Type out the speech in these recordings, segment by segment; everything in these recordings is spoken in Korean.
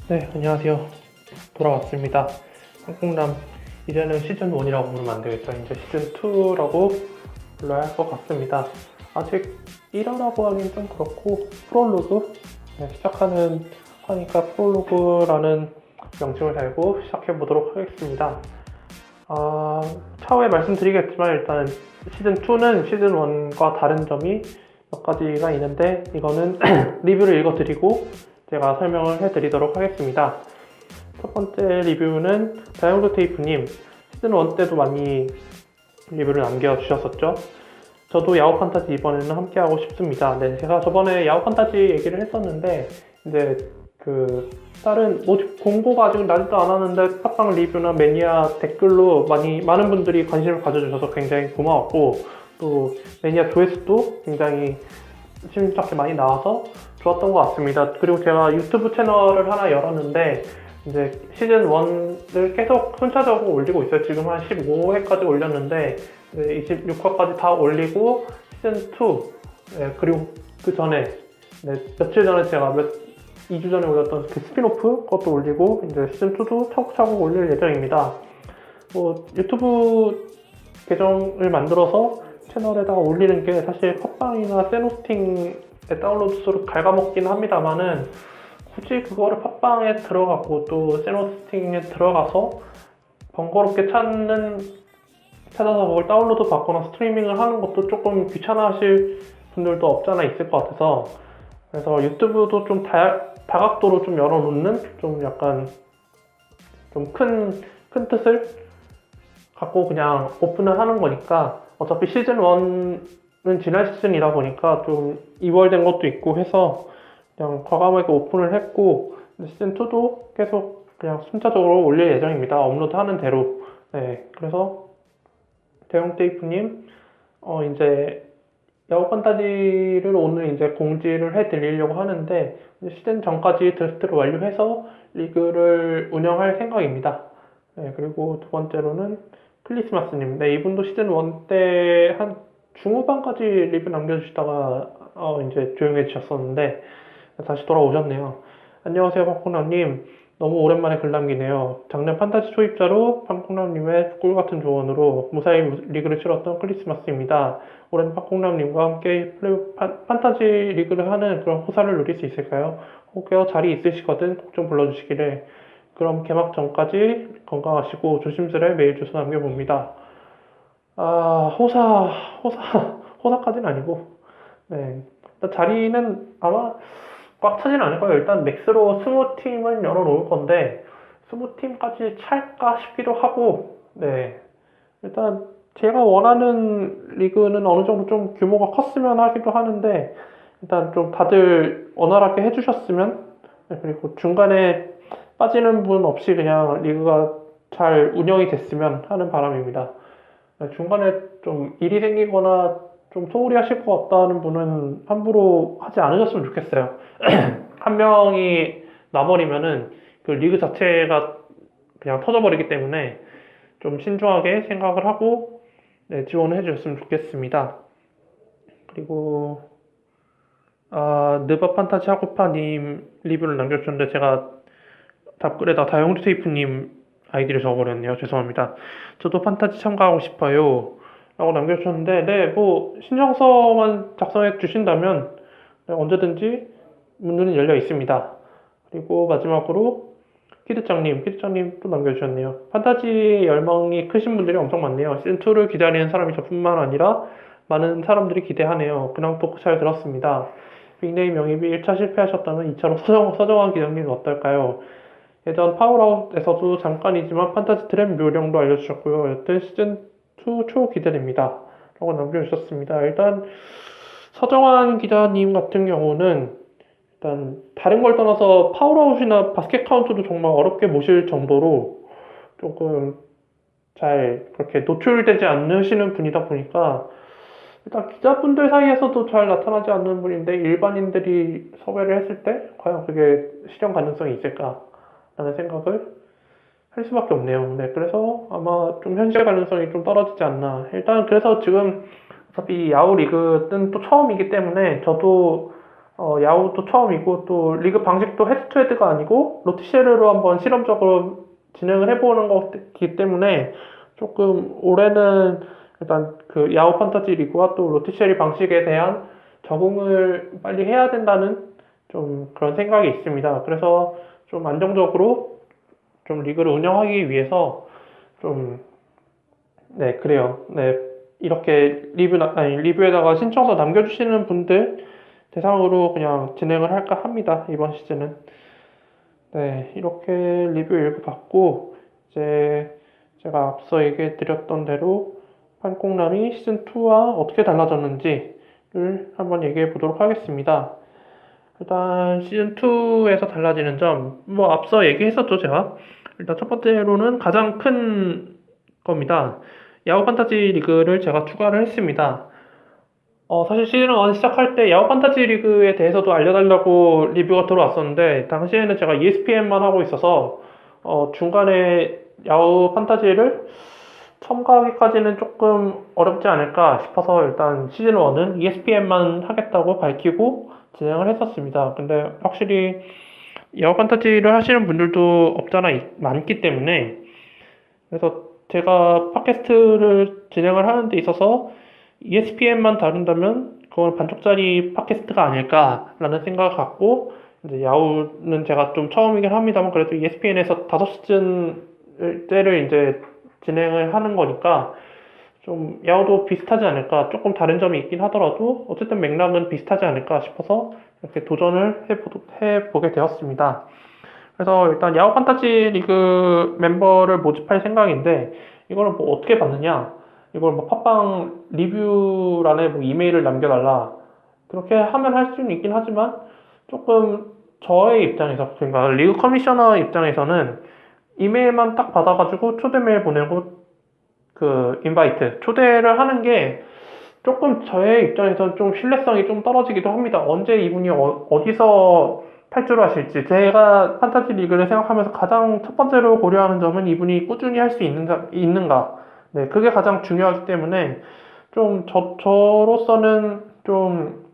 네, 안녕하세요. 돌아왔습니다. 한국남, 이제는 시즌1이라고 부르면 안 되겠죠. 이제 시즌2라고 불러야 할 것 같습니다. 아직 1화라고 하긴 좀 그렇고, 프롤로그? 네, 시작하는 하니까 프롤로그라는 명칭을 달고 시작해보도록 하겠습니다. 차후에 말씀드리겠지만 일단 시즌2는 시즌1과 다른 점이 몇 가지가 있는데, 이거는 리뷰를 읽어드리고 제가 설명을 해드리도록 하겠습니다. 첫 번째 리뷰는 다이아몬드 테이프님, 시즌1 때도 많이 리뷰를 남겨주셨었죠. 저도 야후 판타지 이번에는 함께하고 싶습니다. 네, 제가 저번에 야후 판타지 얘기를 했었는데, 이제 다른 공고가 아직 나지도 않았는데 팟빵 리뷰나 매니아 댓글로 많은 분들이 관심을 가져주셔서 굉장히 고마웠고, 또 매니아 조회수도 굉장히 심심찮게 많이 나와서 좋았던 것 같습니다. 그리고 제가 유튜브 채널을 하나 열었는데 이제 시즌 1을 계속 순차적으로 올리고 있어요. 지금 한 15회까지 올렸는데 26화까지 다 올리고 시즌 2 그리고 그 전에 며칠 전에 제가 2주 전에 올렸던 그 스피노프 그것도 올리고 이제 시즌 2도 차곡차곡 올릴 예정입니다. 유튜브 계정을 만들어서 채널에다가 올리는 게 사실 팟빵이나 세노스팅의 다운로드 수를 갉아먹긴 합니다만은 굳이 그거를 팟빵에 들어가고 또 세노스팅에 들어가서 번거롭게 찾아서 그걸 다운로드 받거나 스트리밍을 하는 것도 조금 귀찮아하실 분들도 없잖아 있을 것 같아서, 그래서 유튜브도 좀 다각도로 좀 열어놓는 좀 약간 좀 큰 뜻을 갖고 그냥 오픈을 하는 거니까, 어차피 시즌 1은 지난 시즌이다 보니까 좀 이월된 것도 있고 해서 그냥 과감하게 오픈을 했고, 시즌 2도 계속 그냥 순차적으로 올릴 예정입니다. 업로드 하는 대로. 네, 그래서 대형 테이프님, 이제 야후 판타지를 오늘 이제 공지를 해드리려고 하는데, 시즌 전까지 드래프트를 완료해서 리그를 운영할 생각입니다. 네, 그리고 두 번째로는 클리스마스님. 네, 이분도 시즌 1 때 한 중후반까지 리뷰 남겨주시다가 이제 조용해지셨었는데 다시 돌아오셨네요. 안녕하세요, 팡콩남님. 너무 오랜만에 글 남기네요. 작년 판타지 초입자로 팡콩남님의 꿀같은 조언으로 무사히 리그를 치렀던 클리스마스입니다. 올해는 팡콩남님과 함께 판타지 리그를 하는 그런 호사를 누릴 수 있을까요? 혹여 자리 있으시거든 꼭 좀 불러주시기를. 그럼 개막 전까지 건강하시고 조심스레 메일 주소 남겨봅니다. 호사까지는 아니고, 네. 일단 자리는 아마 꽉 차지는 않을 거예요. 일단 맥스로 20팀은 열어놓을 건데, 20팀까지 찰까 싶기도 하고, 네. 일단 제가 원하는 리그는 어느 정도 좀 규모가 컸으면 하기도 하는데, 일단 좀 다들 원활하게 해주셨으면, 네, 그리고 중간에 빠지는 분 없이 그냥 리그가 잘 운영이 됐으면 하는 바람입니다. 중간에 좀 일이 생기거나 좀 소홀히 하실 것 같다는 분은 함부로 하지 않으셨으면 좋겠어요. 한 명이 나버리면은 그 리그 자체가 그냥 터져버리기 때문에 좀 신중하게 생각을 하고 지원을 해주셨으면 좋겠습니다. 그리고 느바 판타지 하고파님 리뷰를 남겨주셨는데 제가 답글에다 다용주 테이프님 아이디를 적어버렸네요. 죄송합니다. 저도 판타지 참가하고 싶어요. 라고 남겨주셨는데, 네, 신청서만 작성해 주신다면 언제든지 문은 열려 있습니다. 그리고 마지막으로 키드짱님 또 남겨주셨네요. 판타지의 열망이 크신 분들이 엄청 많네요. 시즌2를 기다리는 사람이 저뿐만 아니라 많은 사람들이 기대하네요. 근황 토크 잘 들었습니다. 빅네임 영입이 1차 실패하셨다면 2차로 서정환 기자님은 어떨까요? 예전 파울아웃에서도 잠깐이지만 판타지 드랩 요령도 알려주셨고요. 여튼 시즌2 초 기대됩니다. 라고 남겨주셨습니다. 일단 서정환 기자님 같은 경우는 일단 다른 걸 떠나서 파울아웃이나 바스켓 카운트도 정말 어렵게 모실 정도로 조금 잘 그렇게 노출되지 않으시는 분이다 보니까 일단 기자분들 사이에서도 잘 나타나지 않는 분인데 일반인들이 섭외를 했을 때 과연 그게 실현 가능성이 있을까 라는 생각을 할 수밖에 없네요. 네, 그래서 아마 좀 현실 가능성이 좀 떨어지지 않나. 일단 그래서 지금 어차피 야후 리그는 또 처음이기 때문에 저도 야구도 처음이고 또 리그 방식도 헤드투헤드가 아니고 로티쉐르로 한번 실험적으로 진행을 해보는 거기 때문에 조금 올해는 일단 그 야후 판타지 리그와 또 로티쉐리 방식에 대한 적응을 빨리 해야 된다는 좀 그런 생각이 있습니다. 그래서 좀 안정적으로 좀 리그를 운영하기 위해서 좀, 네, 그래요. 네, 이렇게 리뷰에다가 신청서 남겨주시는 분들 대상으로 그냥 진행을 할까 합니다. 이번 시즌은. 네, 이렇게 리뷰 읽어봤고, 이제 제가 앞서 얘기해 드렸던 대로 판공남이 시즌2와 어떻게 달라졌는지를 한번 얘기해 보도록 하겠습니다. 일단 시즌2에서 달라지는 점, 뭐 앞서 얘기했었죠, 제가. 일단 첫 번째로는 가장 큰 겁니다. 야후 판타지 리그를 제가 추가를 했습니다. 사실 시즌1 시작할 때 야후 판타지 리그에 대해서도 알려달라고 리뷰가 들어왔었는데, 당시에는 제가 ESPN만 하고 있어서, 중간에 야후 판타지를 첨가하기까지는 조금 어렵지 않을까 싶어서 일단 시즌1은 ESPN만 하겠다고 밝히고 진행을 했었습니다. 근데 확실히 야후 판타지를 하시는 분들도 없잖아 많기 때문에, 그래서 제가 팟캐스트를 진행을 하는 데 있어서 ESPN만 다룬다면 그건 반쪽짜리 팟캐스트가 아닐까라는 생각을 갖고, 이제 야후는 제가 좀 처음이긴 합니다만 그래도 ESPN에서 5시즌째를 이제 진행을 하는 거니까 좀 야후도 비슷하지 않을까, 조금 다른 점이 있긴 하더라도 어쨌든 맥락은 비슷하지 않을까 싶어서 이렇게 도전을 해보게 되었습니다. 그래서 일단 야후 판타지 리그 멤버를 모집할 생각인데, 이거를 뭐 어떻게 받느냐, 이걸 뭐 팟빵 리뷰란에 뭐 이메일을 남겨달라, 그렇게 하면 할 수는 있긴 하지만 조금 저의 입장에서, 그러니까 리그 커미셔너 입장에서는 이메일만 딱 받아가지고 초대 메일 보내고 그 인바이트 초대를 하는 게 조금 저의 입장에서는 좀 신뢰성이 좀 떨어지기도 합니다. 언제 이분이 어디서 탈주를 하실지. 제가 판타지 리그를 생각하면서 가장 첫 번째로 고려하는 점은 이분이 꾸준히 할 수 있는가. 네, 그게 가장 중요하기 때문에 좀 저로서는 좀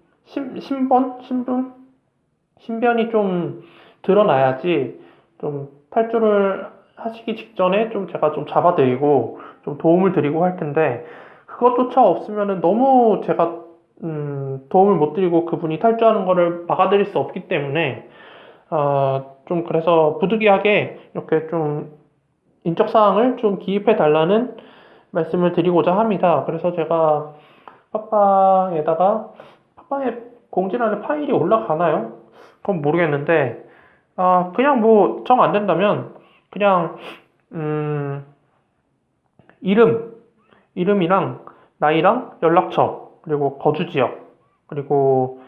신변이 좀 드러나야지 좀 탈주를 하시기 직전에 좀 제가 좀 잡아드리고 좀 도움을 드리고 할 텐데, 그것조차 없으면은 너무 제가 도움을 못 드리고 그분이 탈주하는 거를 막아드릴 수 없기 때문에 좀 그래서 부득이하게 이렇게 좀 인적사항을 좀 기입해 달라는 말씀을 드리고자 합니다. 그래서 제가 팟빵에 공지란에 파일이 올라가나요? 그건 모르겠는데, 그냥 뭐 정 안 된다면 그냥 이름 이름이랑 나이랑 연락처 그리고 거주 지역 그리고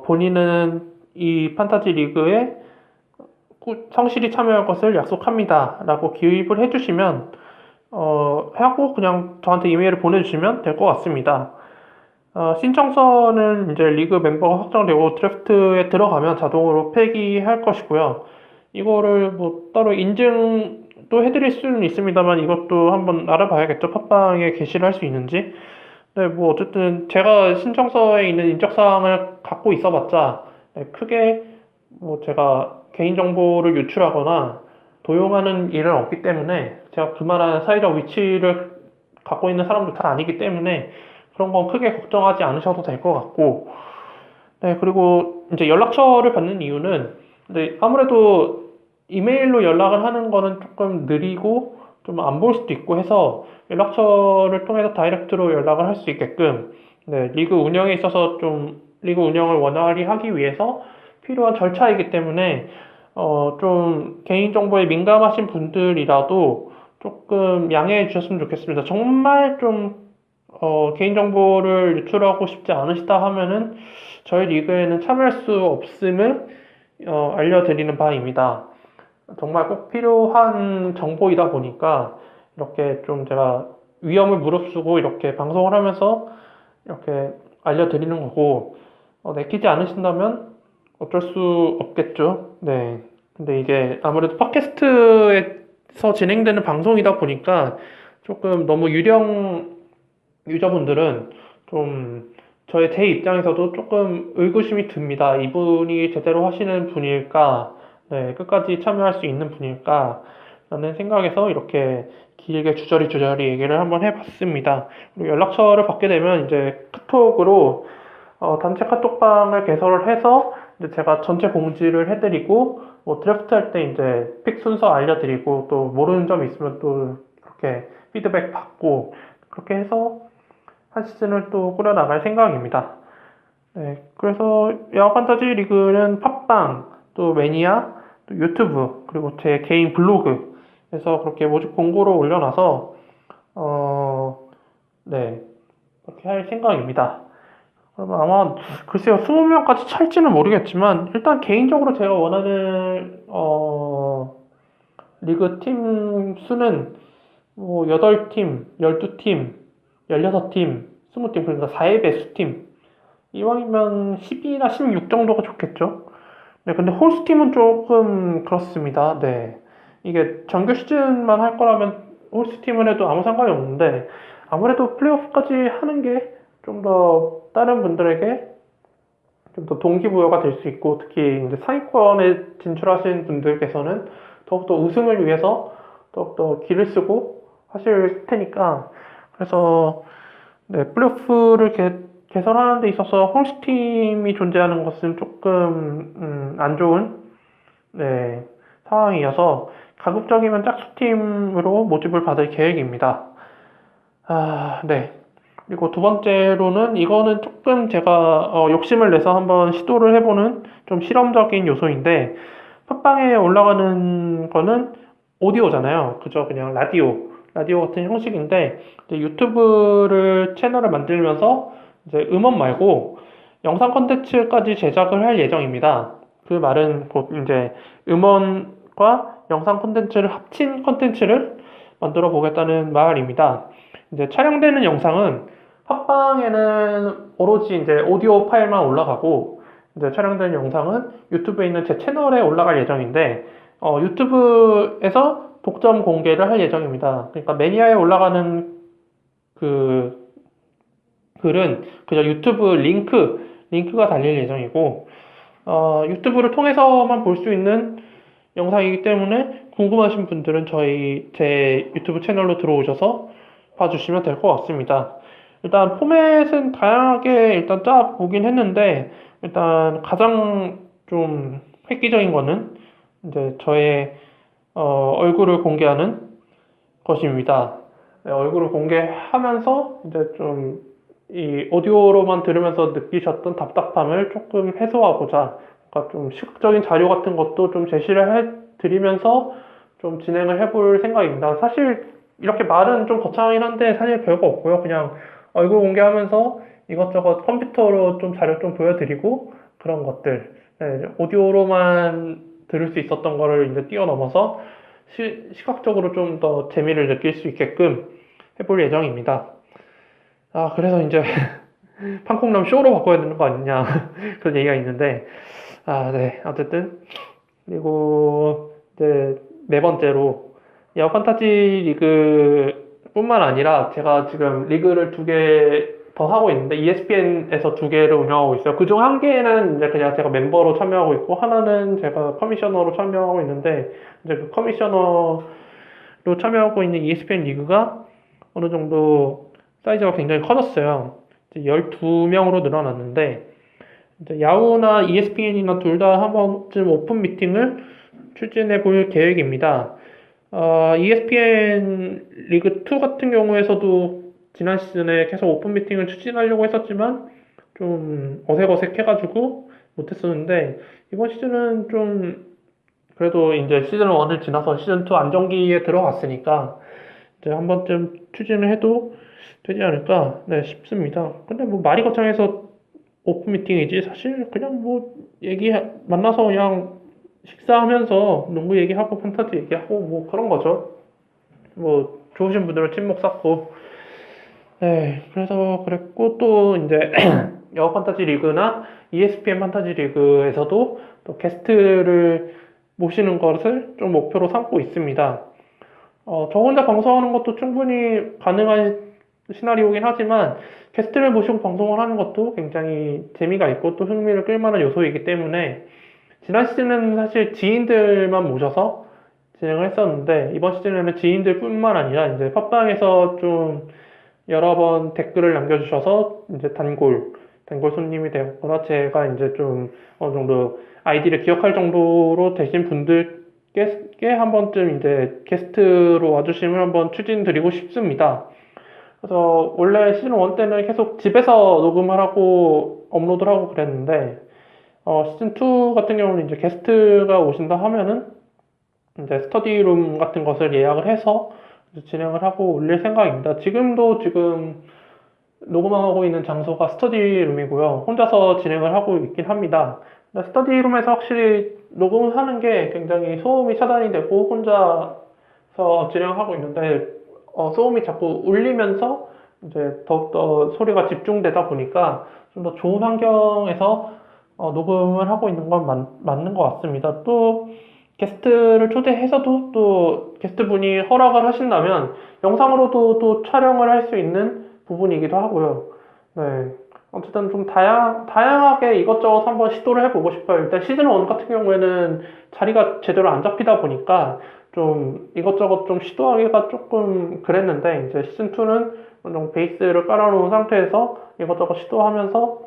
본인은 이 판타지 리그에 성실히 참여할 것을 약속합니다 라고 기입을 해주시면 하고 그냥 저한테 이메일을 보내주시면 될 것 같습니다. 신청서는 이제 리그 멤버가 확정되고 드래프트에 들어가면 자동으로 폐기할 것이고요. 이거를 뭐 따로 인증도 해드릴 수는 있습니다만 이것도 한번 알아봐야겠죠. 팟빵에 게시를 할 수 있는지. 네, 뭐 어쨌든 제가 신청서에 있는 인적사항을 갖고 있어봤자 네, 크게 뭐 제가 개인정보를 유출하거나 도용하는 일은 없기 때문에, 제가 그만한 사회적 위치를 갖고 있는 사람도 다 아니기 때문에 그런 건 크게 걱정하지 않으셔도 될 것 같고, 네, 그리고 이제 연락처를 받는 이유는, 근데 아무래도 이메일로 연락을 하는 거는 조금 느리고 좀 안 볼 수도 있고 해서 연락처를 통해서 다이렉트로 연락을 할 수 있게끔, 네, 리그 운영에 있어서 좀 리그 운영을 원활히 하기 위해서 필요한 절차이기 때문에 좀 개인정보에 민감하신 분들이라도 조금 양해해 주셨으면 좋겠습니다. 정말 좀 개인정보를 유출하고 싶지 않으시다 하면은 저희 리그에는 참여할 수 없음을 알려드리는 바입니다. 정말 꼭 필요한 정보이다 보니까 이렇게 좀 제가 위험을 무릅쓰고 이렇게 방송을 하면서 이렇게 알려드리는 거고, 내키지 않으신다면 어쩔 수 없겠죠. 네. 근데 이게 아무래도 팟캐스트에서 진행되는 방송이다 보니까 조금 너무 유령 유저분들은 좀 제 입장에서도 조금 의구심이 듭니다. 이분이 제대로 하시는 분일까? 네, 끝까지 참여할 수 있는 분일까? 라는 생각에서 이렇게 길게 주저리 얘기를 한번 해봤습니다. 그리고 연락처를 받게 되면 이제 카톡으로 단체 카톡방을 개설을 해서 이제 제가 전체 공지를 해드리고 뭐 드래프트 할 때 이제 픽 순서 알려드리고 또 모르는 점 있으면 또 그렇게 피드백 받고 그렇게 해서 한 시즌을 또 꾸려나갈 생각입니다. 네, 그래서 야구 판타지 리그는 팟빵, 또 매니아, 또 유튜브, 그리고 제 개인 블로그에서 그렇게 모집 공고를 올려놔서 네, 그렇게 할 생각입니다. 그러면 아마 글쎄요 20명까지 찰지는 모르겠지만 일단 개인적으로 제가 원하는 리그 팀 수는 뭐 8팀, 12팀, 16팀, 20팀 그러니까 4의 배수팀 이왕이면 12나 16 정도가 좋겠죠. 네, 근데 홀스팀은 조금 그렇습니다. 네. 이게 정규 시즌만 할 거라면 홀스팀을 해도 아무 상관이 없는데 아무래도 플레이오프까지 하는 게 좀 더 다른 분들에게 좀 더 동기부여가 될 수 있고 특히 이제 상위권에 진출하신 분들께서는 더욱더 우승을 위해서 더욱더 기를 쓰고 하실 테니까 그래서 네, 플레이오프를 개설하는 데 있어서 홀스팀이 존재하는 것은 조금 안 좋은 네, 상황이어서 가급적이면 짝수팀으로 모집을 받을 계획입니다. 네. 그리고 두 번째로는 이거는 조금 제가 욕심을 내서 한번 시도를 해보는 좀 실험적인 요소인데 팟빵에 올라가는 거는 오디오잖아요. 그죠? 그냥 라디오 같은 형식인데 이제 유튜브를 채널을 만들면서 이제 음원 말고 영상 콘텐츠까지 제작을 할 예정입니다. 그 말은 곧 이제 음원과 영상 콘텐츠를 합친 콘텐츠를 만들어 보겠다는 말입니다. 이제 촬영되는 영상은 팟빵에는 오로지 이제 오디오 파일만 올라가고 이제 촬영된 영상은 유튜브에 있는 제 채널에 올라갈 예정인데 유튜브에서 독점 공개를 할 예정입니다. 그러니까 매니아에 올라가는 그 글은 그저 유튜브 링크가 달릴 예정이고 유튜브를 통해서만 볼 수 있는 영상이기 때문에 궁금하신 분들은 제 유튜브 채널로 들어오셔서 봐주시면 될 것 같습니다. 일단 포맷은 다양하게 일단 짜보긴 했는데 일단 가장 좀 획기적인 거는 이제 저의 얼굴을 공개하는 것입니다. 네, 얼굴을 공개하면서 이제 좀 이 오디오로만 들으면서 느끼셨던 답답함을 조금 해소하고자 그러니까 좀 시각적인 자료 같은 것도 좀 제시를 해드리면서 좀 진행을 해볼 생각입니다. 사실 이렇게 말은 좀 거창하긴 한데 사실 별거 없고요. 그냥 얼굴 공개하면서 이것저것 컴퓨터로 좀 자료 좀 보여드리고 그런 것들 네, 오디오로만 들을 수 있었던 거를 이제 뛰어넘어서 시각적으로 좀 더 재미를 느낄 수 있게끔 해볼 예정입니다. 그래서 이제 팡콩남 쇼로 바꿔야 되는 거 아니냐 그런 얘기가 있는데 네 어쨌든 그리고 이제 네 번째로 야구 판타지 리그 뿐만 아니라 제가 지금 리그를 2개 더 하고 있는데 ESPN에서 2개를 운영하고 있어요. 그중 한 개는 이제 그냥 제가 멤버로 참여하고 있고 하나는 제가 커미셔너로 참여하고 있는데 이제 그 커미셔너로 참여하고 있는 ESPN 리그가 어느 정도 사이즈가 굉장히 커졌어요. 12명으로 늘어났는데 이제 야후나 ESPN이나 둘 다 한 번쯤 오픈 미팅을 추진해 볼 계획입니다. ESPN 리그 2 같은 경우에서도 지난 시즌에 계속 오픈 미팅을 추진하려고 했었지만 좀 어색해가지고 못했었는데 이번 시즌은 좀 그래도 이제 시즌 1을 지나서 시즌 2 안정기에 들어갔으니까 이제 한 번쯤 추진을 해도 되지 않을까 싶습니다. 근데 뭐 말이 거창해서 오픈 미팅이지 사실 그냥 뭐 만나서 그냥 식사하면서 농구 얘기하고 판타지 얘기하고 뭐 그런 거죠. 뭐 좋으신 분들은 친목 쌓고 네 그래서 그랬고 또 이제 야구 판타지 리그나 ESPN 판타지 리그에서도 또 게스트를 모시는 것을 좀 목표로 삼고 있습니다. 저 혼자 방송하는 것도 충분히 가능한 시나리오긴 하지만 게스트를 모시고 방송을 하는 것도 굉장히 재미가 있고 또 흥미를 끌만한 요소이기 때문에 지난 시즌에는 사실 지인들만 모셔서 진행을 했었는데 이번 시즌에는 지인들뿐만 아니라 이제 팟빵에서 좀 여러 번 댓글을 남겨주셔서 이제 단골 손님이 되었거나 제가 이제 좀 어느 정도 아이디를 기억할 정도로 되신 분들께 한 번쯤 이제 게스트로 와주심을 한번 추진드리고 싶습니다. 그래서 원래 시즌 1 때는 계속 집에서 녹음을 하고 업로드를 하고 그랬는데 시즌 2 같은 경우는 이제 게스트가 오신다 하면은 이제 스터디룸 같은 것을 예약을 해서 이제 진행을 하고 올릴 생각입니다. 지금 녹음하고 있는 장소가 스터디룸이고요. 혼자서 진행을 하고 있긴 합니다. 스터디룸에서 확실히 녹음하는 게 굉장히 소음이 차단이 되고 혼자서 진행하고 있는데 소음이 자꾸 울리면서 이제 더욱더 소리가 집중되다 보니까 좀 더 좋은 환경에서 녹음을 하고 있는 건 맞는 것 같습니다. 또 게스트를 초대해서도 또 게스트분이 허락을 하신다면 영상으로도 또 촬영을 할 수 있는 부분이기도 하고요. 네. 어쨌든 좀 다양하게 이것저것 한번 시도를 해보고 싶어요. 일단 시즌 1 같은 경우에는 자리가 제대로 안 잡히다 보니까 좀 이것저것 좀 시도하기가 조금 그랬는데 이제 시즌 2는 어느 정도 베이스를 깔아놓은 상태에서 이것저것 시도하면서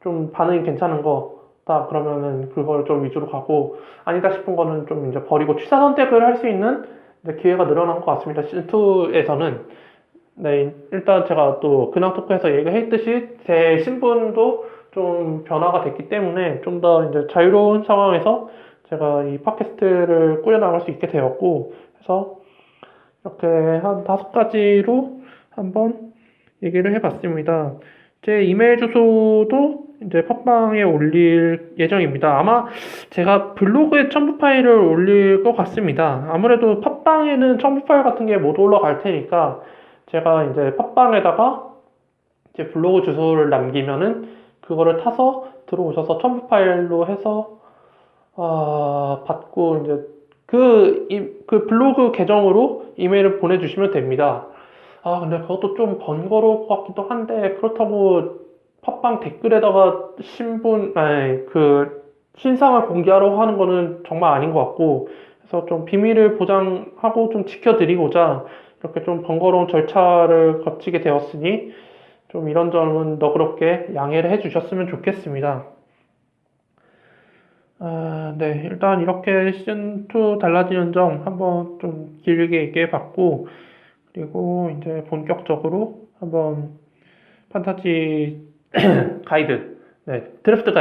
좀 반응이 괜찮은 거다 그러면은 그걸 좀 위주로 가고 아니다 싶은 거는 좀 이제 버리고 취사 선택을 할 수 있는 이제 기회가 늘어난 것 같습니다. 시즌 2에서는. 네, 일단 제가 또 근황 토크에서 얘기했듯이 제 신분도 좀 변화가 됐기 때문에 좀 더 이제 자유로운 상황에서 제가 이 팟캐스트를 꾸려나갈 수 있게 되었고, 그래서 이렇게 한 5가지로 한번 얘기를 해봤습니다. 제 이메일 주소도 이제 팟빵에 올릴 예정입니다. 아마 제가 블로그에 첨부 파일을 올릴 것 같습니다. 아무래도 팟빵에는 첨부 파일 같은 게 못 올라갈 테니까 제가 이제 팟빵에다가 제 블로그 주소를 남기면은 그거를 타서 들어오셔서 첨부 파일로 해서 받고 이제 그 블로그 계정으로 이메일을 보내주시면 됩니다. 근데 그것도 좀 번거로울 것 같기도 한데 그렇다고 팟빵 댓글에다가 신상을 공개하려고 하는 거는 정말 아닌 것 같고 그래서 좀 비밀을 보장하고 좀 지켜드리고자 이렇게 좀 번거로운 절차를 거치게 되었으니 좀 이런 점은 너그럽게 양해를 해주셨으면 좋겠습니다. 네, 일단 이렇게 시즌2 달라지는 점 한번 좀 길게 얘기해봤고 그리고 이제 본격적으로 한번 판타지 가이드, 네, 드래프트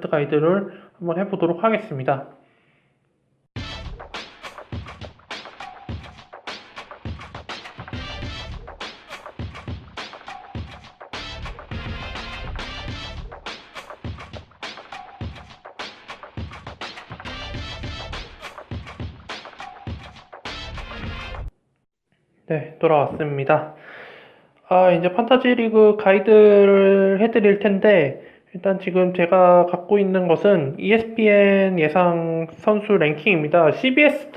가이드를 한번 해보도록 하겠습니다. 네, 돌아왔습니다. 이제 판타지 리그 가이드를 해드릴 텐데, 일단 지금 제가 갖고 있는 것은 ESPN 예상 선수 랭킹입니다. CBS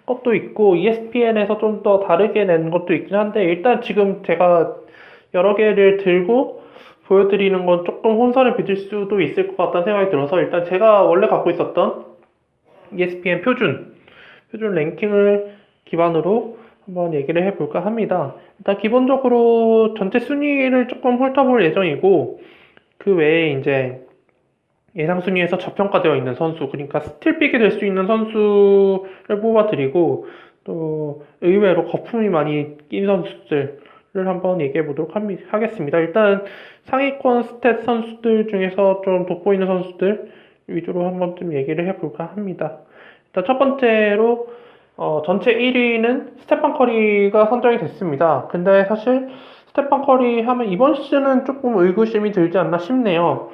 것도 있고, ESPN에서 좀 더 다르게 낸 것도 있긴 한데, 일단 지금 제가 여러 개를 들고 보여드리는 건 조금 혼선을 빚을 수도 있을 것 같다는 생각이 들어서, 일단 제가 원래 갖고 있었던 ESPN 표준 랭킹을 기반으로 한번 얘기를 해볼까 합니다. 일단 기본적으로 전체 순위를 조금 훑어볼 예정이고 그 외에 이제 예상 순위에서 저평가되어 있는 선수, 그러니까 스틸픽이 될 수 있는 선수를 뽑아드리고 또 의외로 거품이 많이 낀 선수들을 한번 얘기해 보도록 하겠습니다. 일단 상위권 스탯 선수들 중에서 좀 돋보이는 선수들 위주로 한번 좀 얘기를 해볼까 합니다. 일단 첫 번째로 전체 1위는 스테판 커리가 선정이 됐습니다. 근데 사실 스테판 커리 하면 이번 시즌은 조금 의구심이 들지 않나 싶네요.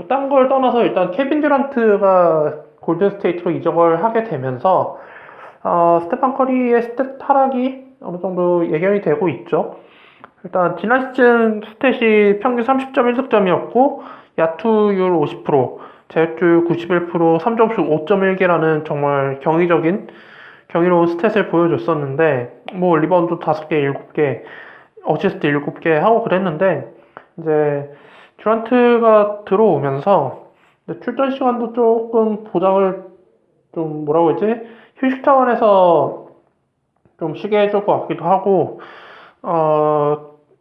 딴 걸 떠나서 일단 케빈 듀란트가 골든스테이트로 이적을 하게 되면서 스테판 커리의 스탯 하락이 어느 정도 예견이 되고 있죠. 일단 지난 시즌 스탯이 평균 30.1득점이었고 야투율 50%, 제어율 91%, 3점슛 5.1개라는 정말 경이로운 스탯을 보여줬었는데 리바운드 5개, 7개 어시스트 7개 하고 그랬는데, 이제 듀란트가 들어오면서 출전 시간도 조금 보장을 좀 뭐라고 했지? 휴식 차원에서 좀 쉬게 해줄 것 같기도 하고,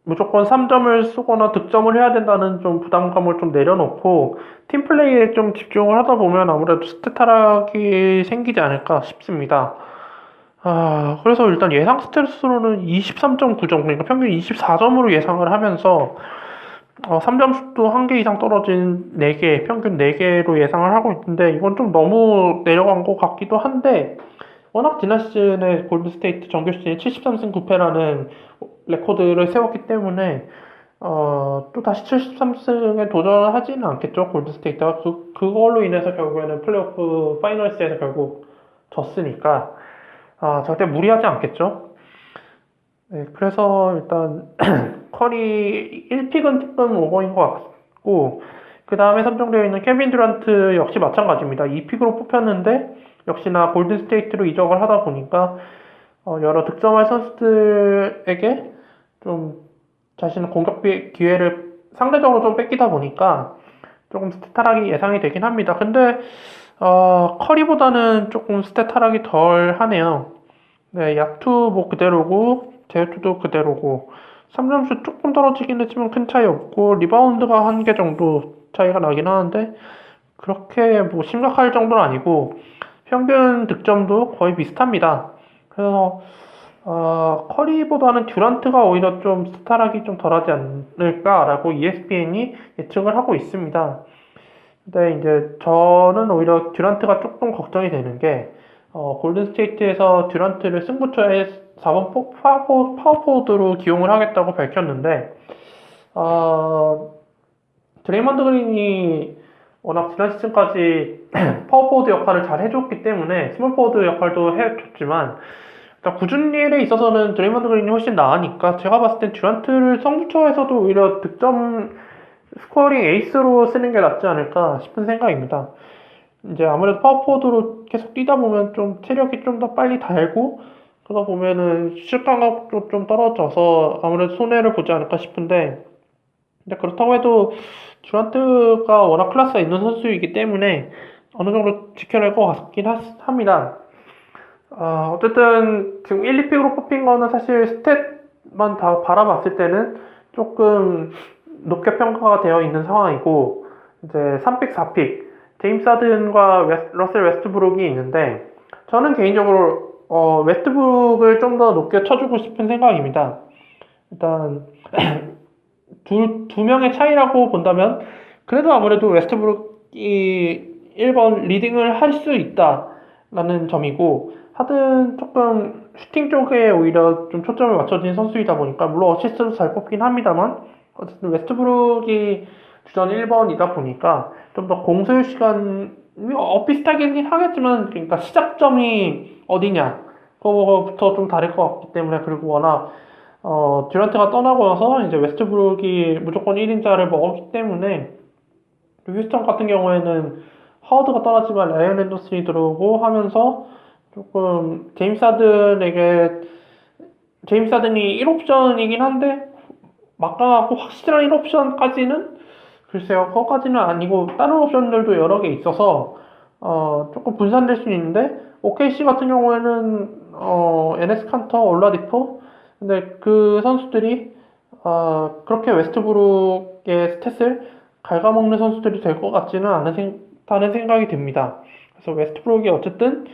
무조건 3점을 쏘거나 득점을 해야 된다는 좀 부담감을 좀 내려놓고 팀 플레이에 좀 집중을 하다 보면 아무래도 스탯 하락이 생기지 않을까 싶습니다. 그래서 일단 예상 스탯으로는 23.9점, 그러니까 평균 24점으로 예상을 하면서 3점슛도 1개 이상 떨어진 4개, 평균 4개로 예상을 하고 있는데 이건 좀 너무 내려간 것 같기도 한데 워낙 지난 시즌에 골든스테이트 정규 시즌 73승 9패라는 레코드를 세웠기 때문에 또 다시 73승에 도전을 하지는 않겠죠, 골든스테이트가. 그걸로 인해서 결국에는 플레이오프 파이널스에서 결국 졌으니까 절대 무리하지 않겠죠. 네, 그래서 일단 커리 1픽은 조금 오버인 것 같고, 그 다음에 선정되어 있는 케빈 듀란트 역시 마찬가지입니다. 2픽으로 뽑혔는데 역시나 골든 스테이트로 이적을 하다 보니까 여러 득점할 선수들에게 좀 자신의 공격 기회를 상대적으로 좀 뺏기다 보니까 조금 스탯 하락이 예상이 되긴 합니다. 근데 커리보다는 조금 스탯 하락이 덜 하네요. 네, 야투 뭐 그대로고 제투도 그대로고 3점슛 조금 떨어지긴 했지만 큰 차이 없고 리바운드가 1개 정도 차이가 나긴 하는데 그렇게 뭐 심각할 정도는 아니고 평균 득점도 거의 비슷합니다. 그래서 커리보다는 듀란트가 오히려 좀 스타락이 좀 덜하지 않을까라고 ESPN이 예측을 하고 있습니다. 근데 이제 저는 오히려 듀란트가 조금 걱정이 되는 게 골든스테이트에서 듀란트를 승부처의 4번 파워포워드로 기용을 하겠다고 밝혔는데 드레이먼드 그린이 워낙 지난 시즌까지 파워포워드 역할을 잘 해줬기 때문에 스몰포워드 역할도 해줬지만 일단 꾸준히 일에 있어서는 드레이먼드 그린이 훨씬 나으니까 제가 봤을 땐 듀란트를 성부처에서도 오히려 득점 스코어링 에이스로 쓰는 게 낫지 않을까 싶은 생각입니다. 이제 아무래도 파워포워드로 계속 뛰다 보면 좀 체력이 좀 더 빨리 달고 그러다 보면은 슛 감각도 좀 떨어져서 아무래도 손해를 보지 않을까 싶은데 근데 그렇다고 해도 듀란트가 워낙 클래스가 있는 선수이기 때문에 어느 정도 지켜낼 것 같긴 합니다. 어쨌든 지금 1, 2픽으로 뽑힌 거는 사실 스탯만 다 바라봤을 때는 조금 높게 평가가 되어 있는 상황이고 이제 3픽, 4픽 제임스 하든과 러셀 웨스트브룩이 있는데 저는 개인적으로 웨스트브룩을 좀 더 높게 쳐주고 싶은 생각입니다. 일단 두 명의 차이라고 본다면 그래도 아무래도 웨스트브룩이 1번 리딩을 할 수 있다라는 점이고 하든 조금 슈팅 쪽에 오히려 좀 초점을 맞춰진 선수이다 보니까 물론 어시스트도 잘 뽑긴 합니다만 어쨌든 웨스트브룩이 주전 1번이다 보니까 좀 더 공소유 시간이 비슷하긴 하겠지만 그러니까 시작점이 어디냐 그거부터 좀 다를 것 같기 때문에 그리고 워낙 듀란트가 떠나고 나서 이제 웨스트브룩이 무조건 1인자를 먹었기 때문에 휴스턴 같은 경우에는 하워드가 떠났지만 라이언 앤더슨이 들어오고 하면서 조금 제임스 하든이 1옵션이긴 한데 막강하고 확실한 1옵션까지는 글쎄요 그것까지는 아니고 다른 옵션들도 여러 개 있어서 조금 분산될 수 있는데 OKC 같은 경우에는 에네스 칸터, 올라디포 근데 그 선수들이 그렇게 웨스트브룩의 스탯을 갉아먹는 선수들이 될 것 같지는 않다는 생각이 듭니다. 그래서 웨스트브룩이 어쨌든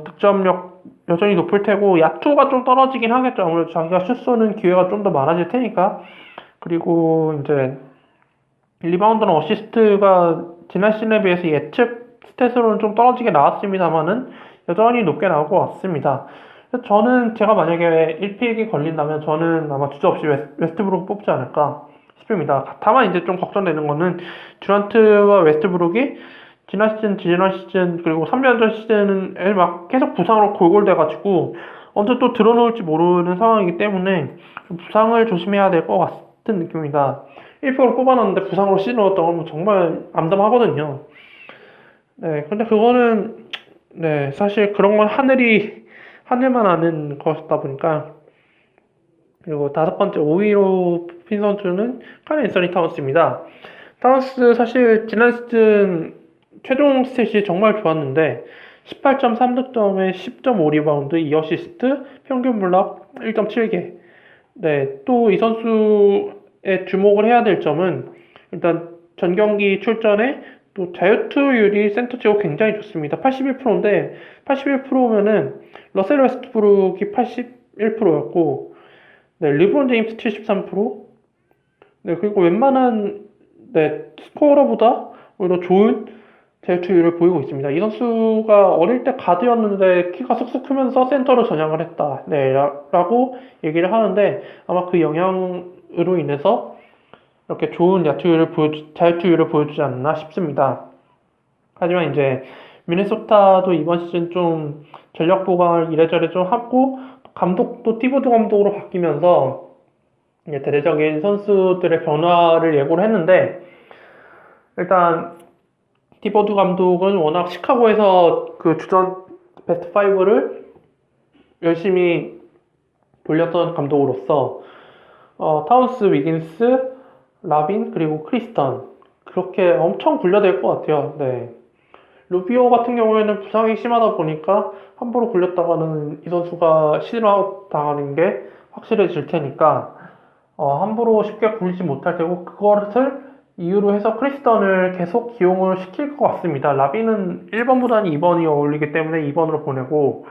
득점력 여전히 높을 테고 야투가 좀 떨어지긴 하겠죠. 아무래도 자기가 슛 쏘는 기회가 좀 더 많아질 테니까. 그리고 이제 리바운드나 어시스트가 지난 시즌에 비해서 예측 스탯으로는 좀 떨어지게 나왔습니다만은 여전히 높게 나올 것 같습니다. 저는 제가 만약에 1픽이 걸린다면 저는 아마 주저없이 웨스트브룩 뽑지 않을까 싶습니다. 다만 이제 좀 걱정되는 거는 듀란트와 웨스트브룩이 지난 시즌 그리고 3년 전 시즌에 막 계속 부상으로 골골돼가지고 언제 또 들어놓을지 모르는 상황이기 때문에 부상을 조심해야 될 것 같은 느낌입니다. 1픽으로 뽑아놨는데 부상으로 시즌 넣었던 건 정말 암담하거든요. 네, 근데 그거는 네 사실 그런 건 하늘만 아는 것이다 보니까 그리고 다섯 번째 5위로 뽑힌 선수는 카일 앤서니 타운스입니다. 타운스 사실 지난 시즌 최종 스탯이 정말 좋았는데 18.3득점에 10.5 리바운드, 2 어시스트, 평균 블락 1.7개. 네, 또 이 선수의 주목을 해야 될 점은 일단 전 경기 출전에 또 자유투율이 센터 치고 굉장히 좋습니다. 81%인데 81%면은 러셀 웨스트브룩이 81%였고 네, 르브론 제임스 73%. 네, 그리고 웬만한 네, 스코어러보다 오히려 좋은 자유투율을 보이고 있습니다. 이 선수가 어릴 때 가드였는데 키가 쑥쑥 크면서 센터로 전향을 했다. 네, 라고 얘기를 하는데 아마 그 영향으로 인해서 이렇게 좋은 자유투율을 보여주지 않나 싶습니다. 하지만 이제 미네소타도 이번 시즌 좀 전력 보강을 이래저래 좀 하고 감독도 티보드 감독으로 바뀌면서 이제 대대적인 선수들의 변화를 예고를 했는데 일단 티보드 감독은 워낙 시카고에서 그 주전 베스트 5를 열심히 돌렸던 감독으로서 타운스, 위긴스, 라빈 그리고 크리스턴 그렇게 엄청 굴려댈 것 같아요. 네. 루비오 같은 경우에는 부상이 심하다 보니까 함부로 굴렸다가는 이 선수가 실망당하는 게 확실해질 테니까 함부로 쉽게 굴리지 못할 테고 그것을 이유로 해서 크리스턴을 계속 기용을 시킬 것 같습니다. 라빈은 1번보다는 2번이 어울리기 때문에 2번으로 보내고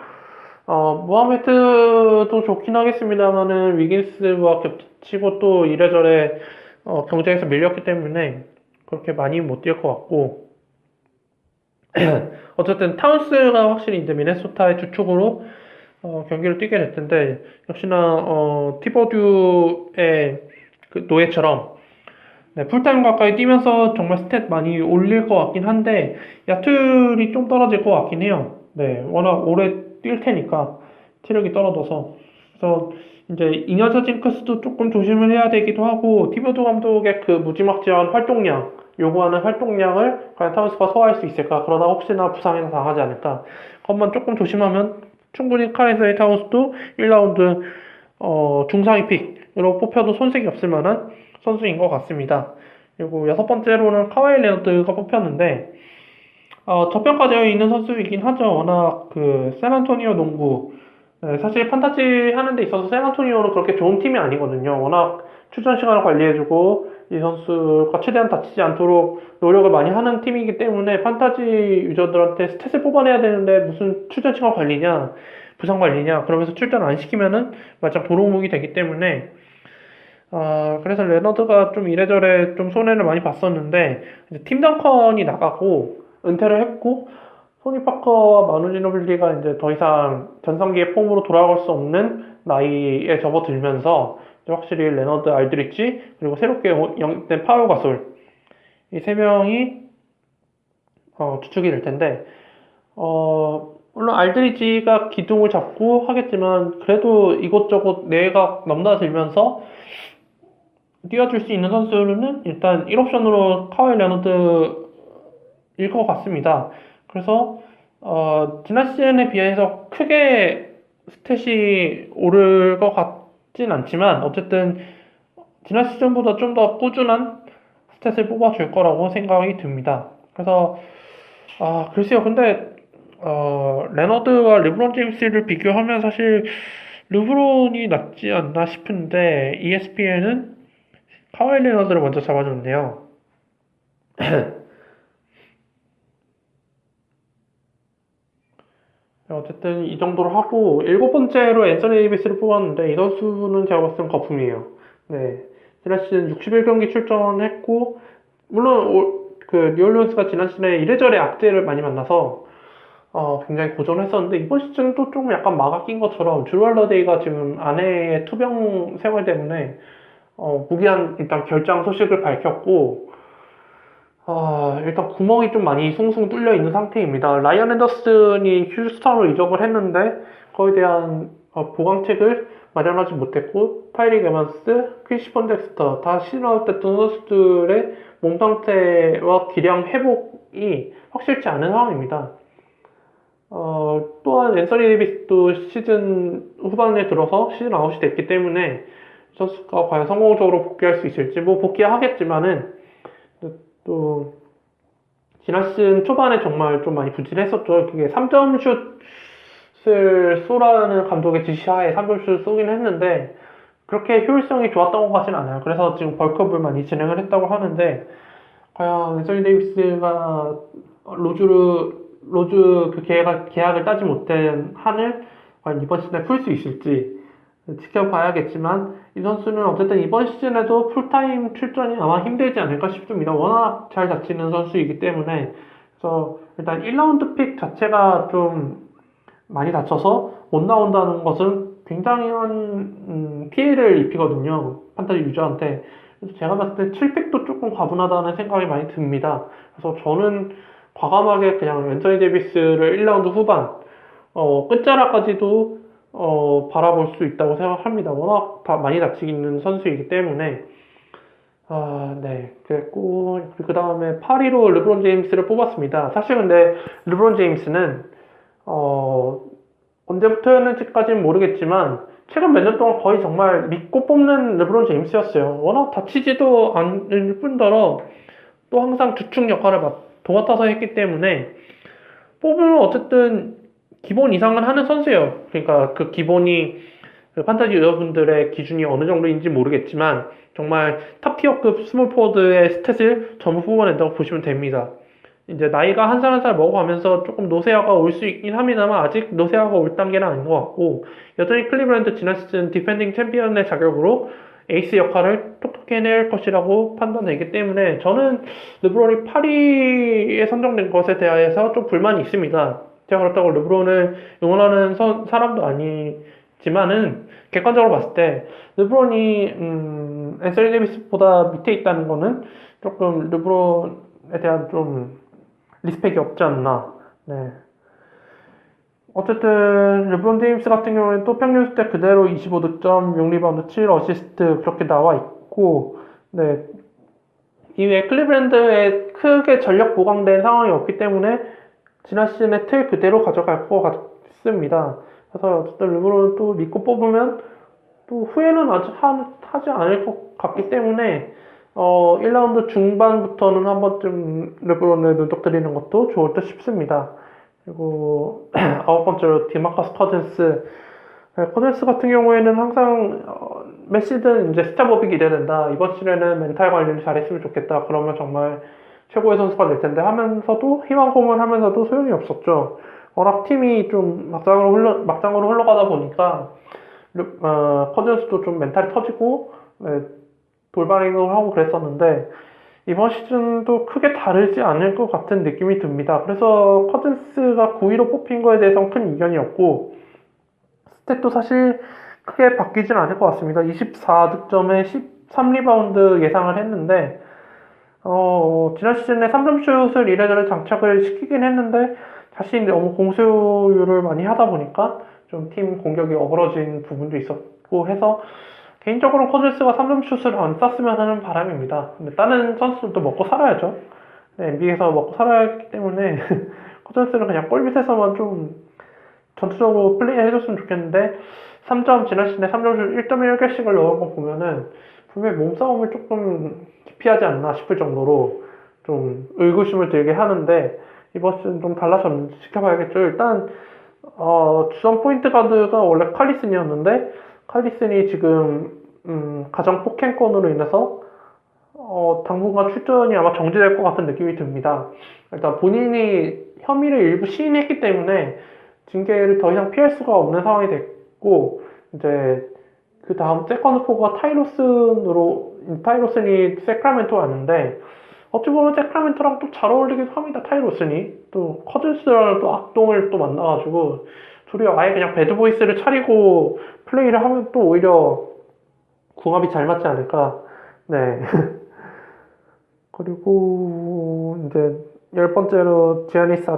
무하메드도 좋긴 하겠습니다만은 위긴스와 겹치고 또 이래저래 경쟁에서 밀렸기 때문에 그렇게 많이 못 뛸 것 같고 어쨌든 타운스가 확실히 이제 미네소타의 주축으로 경기를 뛰게 될 텐데 역시나 티버듀의 그 노예처럼 네, 풀타임 가까이 뛰면서 정말 스탯 많이 올릴 것 같긴 한데 야투율이 좀 떨어질 것 같긴 해요. 네, 워낙 오래 뛸 테니까 체력이 떨어져서 그래서 이제 이녀자 징크스도 조금 조심을 해야 되기도 하고 티버드 감독의 그 무지막지한 활동량 요구하는 활동량을 과연 타운스가 소화할 수 있을까 그러다 혹시나 부상에 당하지 않을까 그것만 조금 조심하면 충분히 카렌서의 타운스도 1라운드 중상위 픽으로 뽑혀도 손색이 없을 만한 선수인 것 같습니다. 그리고 여섯 번째로는 카와이 레너드가 뽑혔는데 저평가되어 있는 선수이긴 하죠. 워낙 그 샌안토니오 농구 네, 사실 판타지 하는 데 있어서 샌안토니오는 그렇게 좋은 팀이 아니거든요. 워낙 출전 시간을 관리해주고 이 선수가 최대한 다치지 않도록 노력을 많이 하는 팀이기 때문에 판타지 유저들한테 스탯을 뽑아내야 되는데 무슨 출전 시간 관리냐, 부상 관리냐, 그러면서 출전 안 시키면은 말짱 도루묵이 되기 때문에 그래서 레너드가 좀 이래저래 좀 손해를 많이 봤었는데 이제 팀 덩컨이 나가고 은퇴를 했고 소니 파커와 마누 지노빌리가 이제 더 이상 전성기의 폼으로 돌아갈 수 없는 나이에 접어들면서 이제 확실히 레너드, 알드리치 그리고 새롭게 영입된 파울 가솔 이 세 명이 주축이 될 텐데 물론 알드리치가 기둥을 잡고 하겠지만 그래도 이것저것 내각 넘나들면서 뛰어줄 수 있는 선수는 일단 1옵션으로 카와이 레너드일 것 같습니다. 그래서 지난 시즌에 비해서 크게 스탯이 오를 것 같진 않지만 어쨌든 지난 시즌보다 좀 더 꾸준한 스탯을 뽑아줄 거라고 생각이 듭니다. 그래서 글쎄요. 근데 레너드와 르브론 제임스를 비교하면 사실 르브론이 낫지 않나 싶은데 ESPN은 카와이 레너드를 먼저 잡아줬네요. 어쨌든 이 정도로 하고 일곱 번째로 앤서니 데이비스를 뽑았는데 이 선수는 제가 봤을 땐 거품이에요. 네, 지난 시즌 61경기 출전했고 물론 그 뉴올리언스가 지난 시즌에 이래저래 악재를 많이 만나서 굉장히 고전했었는데 이번 시즌은 또 좀 약간 막아 낀 것처럼 주 홀러데이가 지금 아내의 투병 생활 때문에 무기한 일단 결장 소식을 밝혔고 일단 구멍이 좀 많이 숭숭 뚫려 있는 상태입니다. 라이언 앤더슨이 휴스턴으로 이적을 했는데 거기에 대한 보강책을 마련하지 못했고 타이릭 에반스, 크리스 pon덱스터 다 신화됐던 선수들의 몸 상태와 기량 회복이 확실치 않은 상황입니다. 또 또한 앤서니 데이비스도 시즌 후반에 들어서 시즌 아웃이 됐기 때문에 이 선수가 과연 성공적으로 복귀할 수 있을지, 뭐 복귀하겠지만은 또 지난 시즌 초반에 정말 좀 많이 부진했었죠. 그게 3점 슛을 쏘라는 감독의 지시하에 3점 슛을 쏘긴 했는데 그렇게 효율성이 좋았던 것 같지는 않아요. 그래서 지금 벌크업을 많이 진행을 했다고 하는데 과연 앤서니 데이비스가 로즈 그 계약을 따지 못한 한을 과연 이번 시즌에 풀 수 있을지 지켜봐야겠지만 이 선수는 어쨌든 이번 시즌에도 풀타임 출전이 아마 힘들지 않을까 싶습니다. 워낙 잘 다치는 선수이기 때문에. 그래서 일단 1라운드 픽 자체가 좀 많이 다쳐서 못 나온다는 것은 굉장한 피해를 입히거든요. 판타지 유저한테. 그래서 제가 봤을 때 7픽도 조금 과분하다는 생각이 많이 듭니다. 그래서 저는 과감하게 그냥 앤서니 데이비스를 1라운드 후반 끝자락까지도 바라볼 수 있다고 생각합니다. 워낙 많이 다치는 선수이기 때문에. 네. 그랬고, 그 다음에 8위로 르브론 제임스를 뽑았습니다. 사실 근데 르브론 제임스는, 언제부터였는지까지는 모르겠지만, 최근 몇 년 동안 거의 정말 믿고 뽑는 르브론 제임스였어요. 워낙 다치지도 않을 뿐더러, 또 항상 주축 역할을 도맡아서 했기 때문에, 뽑으면 어쨌든 기본 이상은 하는 선수예요. 그러니까 그 기본이 그 판타지 여러분들의 기준이 어느 정도인지 모르겠지만 정말 탑티어급 스몰 포워드의 스탯을 전부 뽑아낸다고 보시면 됩니다. 이제 나이가 한 살 한 살 먹어가면서 조금 노쇠화가 올 수 있긴 합니다만 아직 노쇠화가 올 단계는 아닌 것 같고 여전히 클리브랜드 지난 시즌 디펜딩 챔피언의 자격으로 에이스 역할을 똑똑히 해낼 것이라고 판단되기 때문에 저는 르브론이 8위에 선정된 것에 대해서 좀 불만이 있습니다. 제가 그렇다고 르브론을 응원하는 사람도 아니지만은 객관적으로 봤을 때 르브론이 앤서니 데이비스보다 밑에 있다는 거는 조금 르브론에 대한 좀 리스펙이 없지 않나. 네. 어쨌든 르브론 제임스 같은 경우에는 또 평균 스탯 그대로 25득점, 6리바운드, 7어시스트 그렇게 나와 있고, 네. 이외에 클리브랜드에 크게 전력 보강된 상황이 없기 때문에 지난 시즌의 틀 그대로 가져갈 것 같습니다. 그래서 어쨌든 르브론을 또 믿고 뽑으면 또 후회는 아직 하지 않을 것 같기 때문에 1라운드 중반부터는 한 번쯤 르브론을 눈독 들이는 것도 좋을 듯 싶습니다. 그리고 아홉 번째로 디마커스 커즌스. 커즌스 같은 경우에는 항상 몇 시즌 이제 스텝업이 기대된다. 이번 시즌에는 멘탈 관리를 잘했으면 좋겠다. 그러면 정말 최고의 선수가 될 텐데 하면서도 희망 고문하면서도 소용이 없었죠. 워낙 팀이 좀 막장으로 흘러가다 보니까 커즌스도 좀 멘탈이 터지고 돌발행을 하고 그랬었는데 이번 시즌도 크게 다르지 않을 것 같은 느낌이 듭니다. 그래서 커즌스가 9위로 뽑힌 거에 대해서는 큰 이견이 없고 스탯도 사실 크게 바뀌진 않을 것 같습니다. 24득점에 13리바운드 예상을 했는데 지난 시즌에 3점 슛을 이래저래 장착을 시키긴 했는데 자신이 너무 공수율을 많이 하다 보니까 좀 팀 공격이 어그러진 부분도 있었고 해서 개인적으로 커즌스가 3점 슛을 안 쐈으면 하는 바람입니다. 근데 다른 선수들도 먹고 살아야죠. 네, NBA에서 먹고 살아야 하기 때문에 커즌스는 그냥 골밑에서만 좀 전투적으로 플레이 해줬으면 좋겠는데 지난 시즌에 3점 슛 1.1개씩을 넣은 거 보면은 분명히 몸싸움을 조금 기피하지 않나 싶을 정도로 좀 의구심을 들게 하는데 이번 시즌 좀 달라졌는지 지켜봐야겠죠. 일단 주전 포인트 가드가 원래 칼리슨이었는데 칼리슨이 지금 가정 폭행건으로 인해서 당분간 출전이 아마 정지될 것 같은 느낌이 듭니다. 일단 본인이 혐의를 일부 시인했기 때문에 징계를 더 이상 피할 수가 없는 상황이 됐고 이제 그 다음 세컨드4가 타이로슨이 세크라멘토 왔는데 어찌 보면 세크라멘토랑 또 잘 어울리기도 합니다. 타이로슨이 또 커즌스랑 또 악동을 또 만나가지고 둘이 아예 그냥 배드보이스를 차리고 플레이를 하면 또 오히려 궁합이 잘 맞지 않을까. 네. 그리고 이제 10번째로 지아니스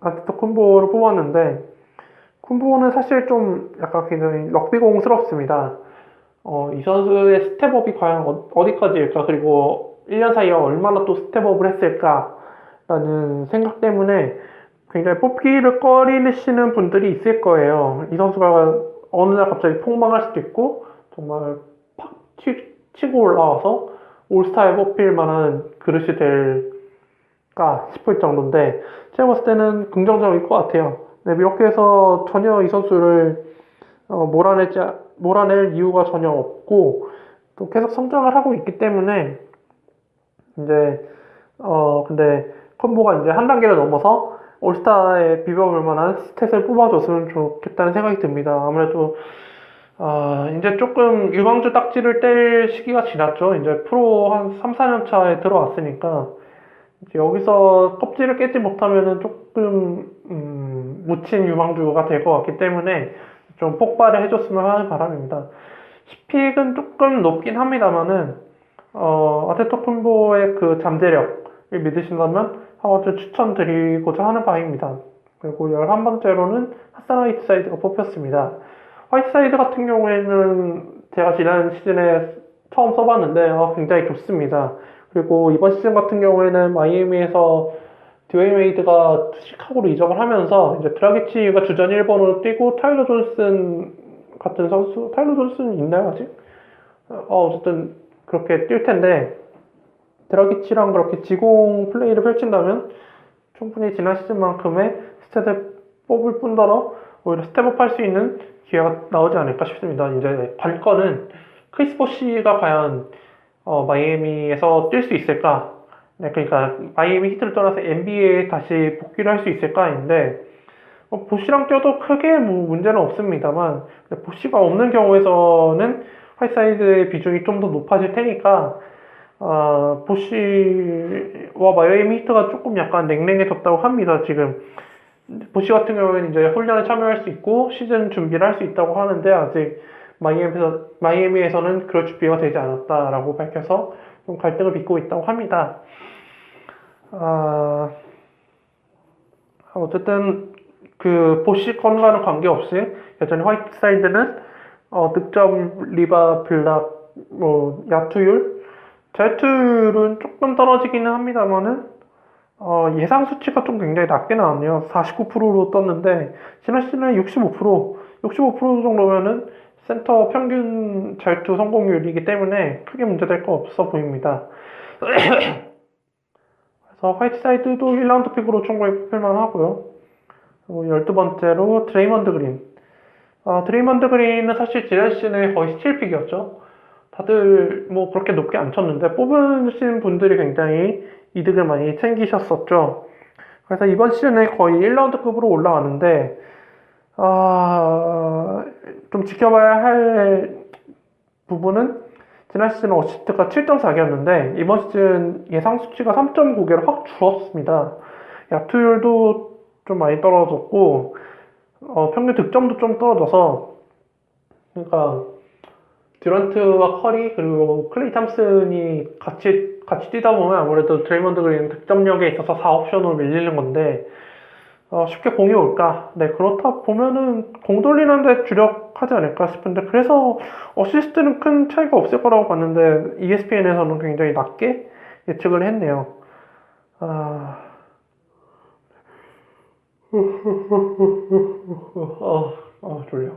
안테토쿤보를 뽑았는데 쿤보는 사실 좀 약간 굉장히 럭비공스럽습니다. 이 선수의 스텝업이 과연 어디까지일까? 그리고 1년 사이에 얼마나 또 스텝업을 했을까라는 생각 때문에 굉장히 뽑기를 꺼리시는 분들이 있을 거예요. 이 선수가 어느 날 갑자기 폭망할 수도 있고 정말 팍 치고 올라와서 올스타에 뽑힐 만한 그릇이 될까 싶을 정도인데 제가 봤을 때는 긍정적일 것 같아요. 네, 이렇게 해서 전혀 이 선수를 몰아낼 이유가 전혀 없고 또 계속 성장을 하고 있기 때문에 이제 근데 콤보가 이제 한 단계를 넘어서 올스타에 비벼볼 만한 스탯을 뽑아줬으면 좋겠다는 생각이 듭니다. 아무래도 이제 조금 유망주 딱지를 뗄 시기가 지났죠. 이제 프로 한 3, 4년 차에 들어왔으니까 이제 여기서 껍질을 깨지 못하면은 조금 묻힌 유망주가 될 것 같기 때문에 좀 폭발을 해줬으면 하는 바람입니다. 10픽은 조금 높긴 합니다만은 아테토쿤보의 그 잠재력을 믿으신다면 한번 추천드리고자 하는 바입니다. 그리고 11번째로는 하산 화이트사이드가 뽑혔습니다. 화이트사이드 같은 경우에는 제가 지난 시즌에 처음 써봤는데 굉장히 좋습니다. 그리고 이번 시즌 같은 경우에는 마이애미에서 드웨인 웨이드가 시카고로 이적을 하면서 이제 드라기치가 주전 1번으로 뛰고 타일러 존슨 같은 선수, 타일러 존슨 있나요 아직? 어쨌든 그렇게 뛸 텐데 드라기치랑 그렇게 지공 플레이를 펼친다면 충분히 지난 시즌만큼의 스탯을 뽑을 뿐더러 오히려 스텝업 할 수 있는 기회가 나오지 않을까 싶습니다. 이제 관건은 크리스 보시가 과연 마이애미에서 뛸 수 있을까? 네, 그러니까 마이애미 히트를 떠나서 NBA에 다시 복귀를 할 수 있을까인데 보시랑 뛰어도 크게 문제는 없습니다만 보시가 없는 경우에서는 화이트사이드의 비중이 좀 더 높아질 테니까 보시와 마이애미 히트가 조금 약간 냉랭해졌다고 합니다. 지금 보시 같은 경우에는 이제 훈련에 참여할 수 있고 시즌 준비를 할 수 있다고 하는데 아직 마이애미에서는 그럴 준비가 되지 않았다라고 밝혀서 좀 갈등을 빚고 있다고 합니다. 어쨌든 그 보시 건과는 관계없이 여전히 화이트사이드는 득점, 리바, 블락, 야투율, 자유투율은 조금 떨어지기는 합니다만은 예상 수치가 좀 굉장히 낮게 나왔네요. 49%로 떴는데 지난 시즌에 65% 정도면은 센터 평균 자유투 성공률이기 때문에 크게 문제될 거 없어 보입니다. 그래서 화이트사이드도 1라운드 픽으로 충분히 뽑힐만 하고요. 그리고 12번째로 드레이먼드 그린. 드레이먼드 그린은 사실 지난 시즌에 거의 스틸 픽이었죠. 다들 뭐 그렇게 높게 안 쳤는데 뽑으신 분들이 굉장히 이득을 많이 챙기셨었죠. 그래서 이번 시즌에 거의 1라운드급으로 올라가는데 좀 지켜봐야 할 부분은 지난 시즌 어시스트가 7.4개였는데 이번 시즌 예상 수치가 3.9개로 확 줄었습니다. 야투율도 좀 많이 떨어졌고 평균 득점도 좀 떨어져서 그러니까 듀란트와 커리 그리고 클레이 탐슨이 같이 뛰다 보면 아무래도 드레이먼드 그린 득점력에 있어서 4옵션으로 밀리는 건데 쉽게 공이 올까? 네, 그렇다 보면은 공 돌리는데 주력하지 않을까 싶은데 그래서 어시스트는 큰 차이가 없을 거라고 봤는데 ESPN에서는 굉장히 낮게 예측을 했네요. 졸려.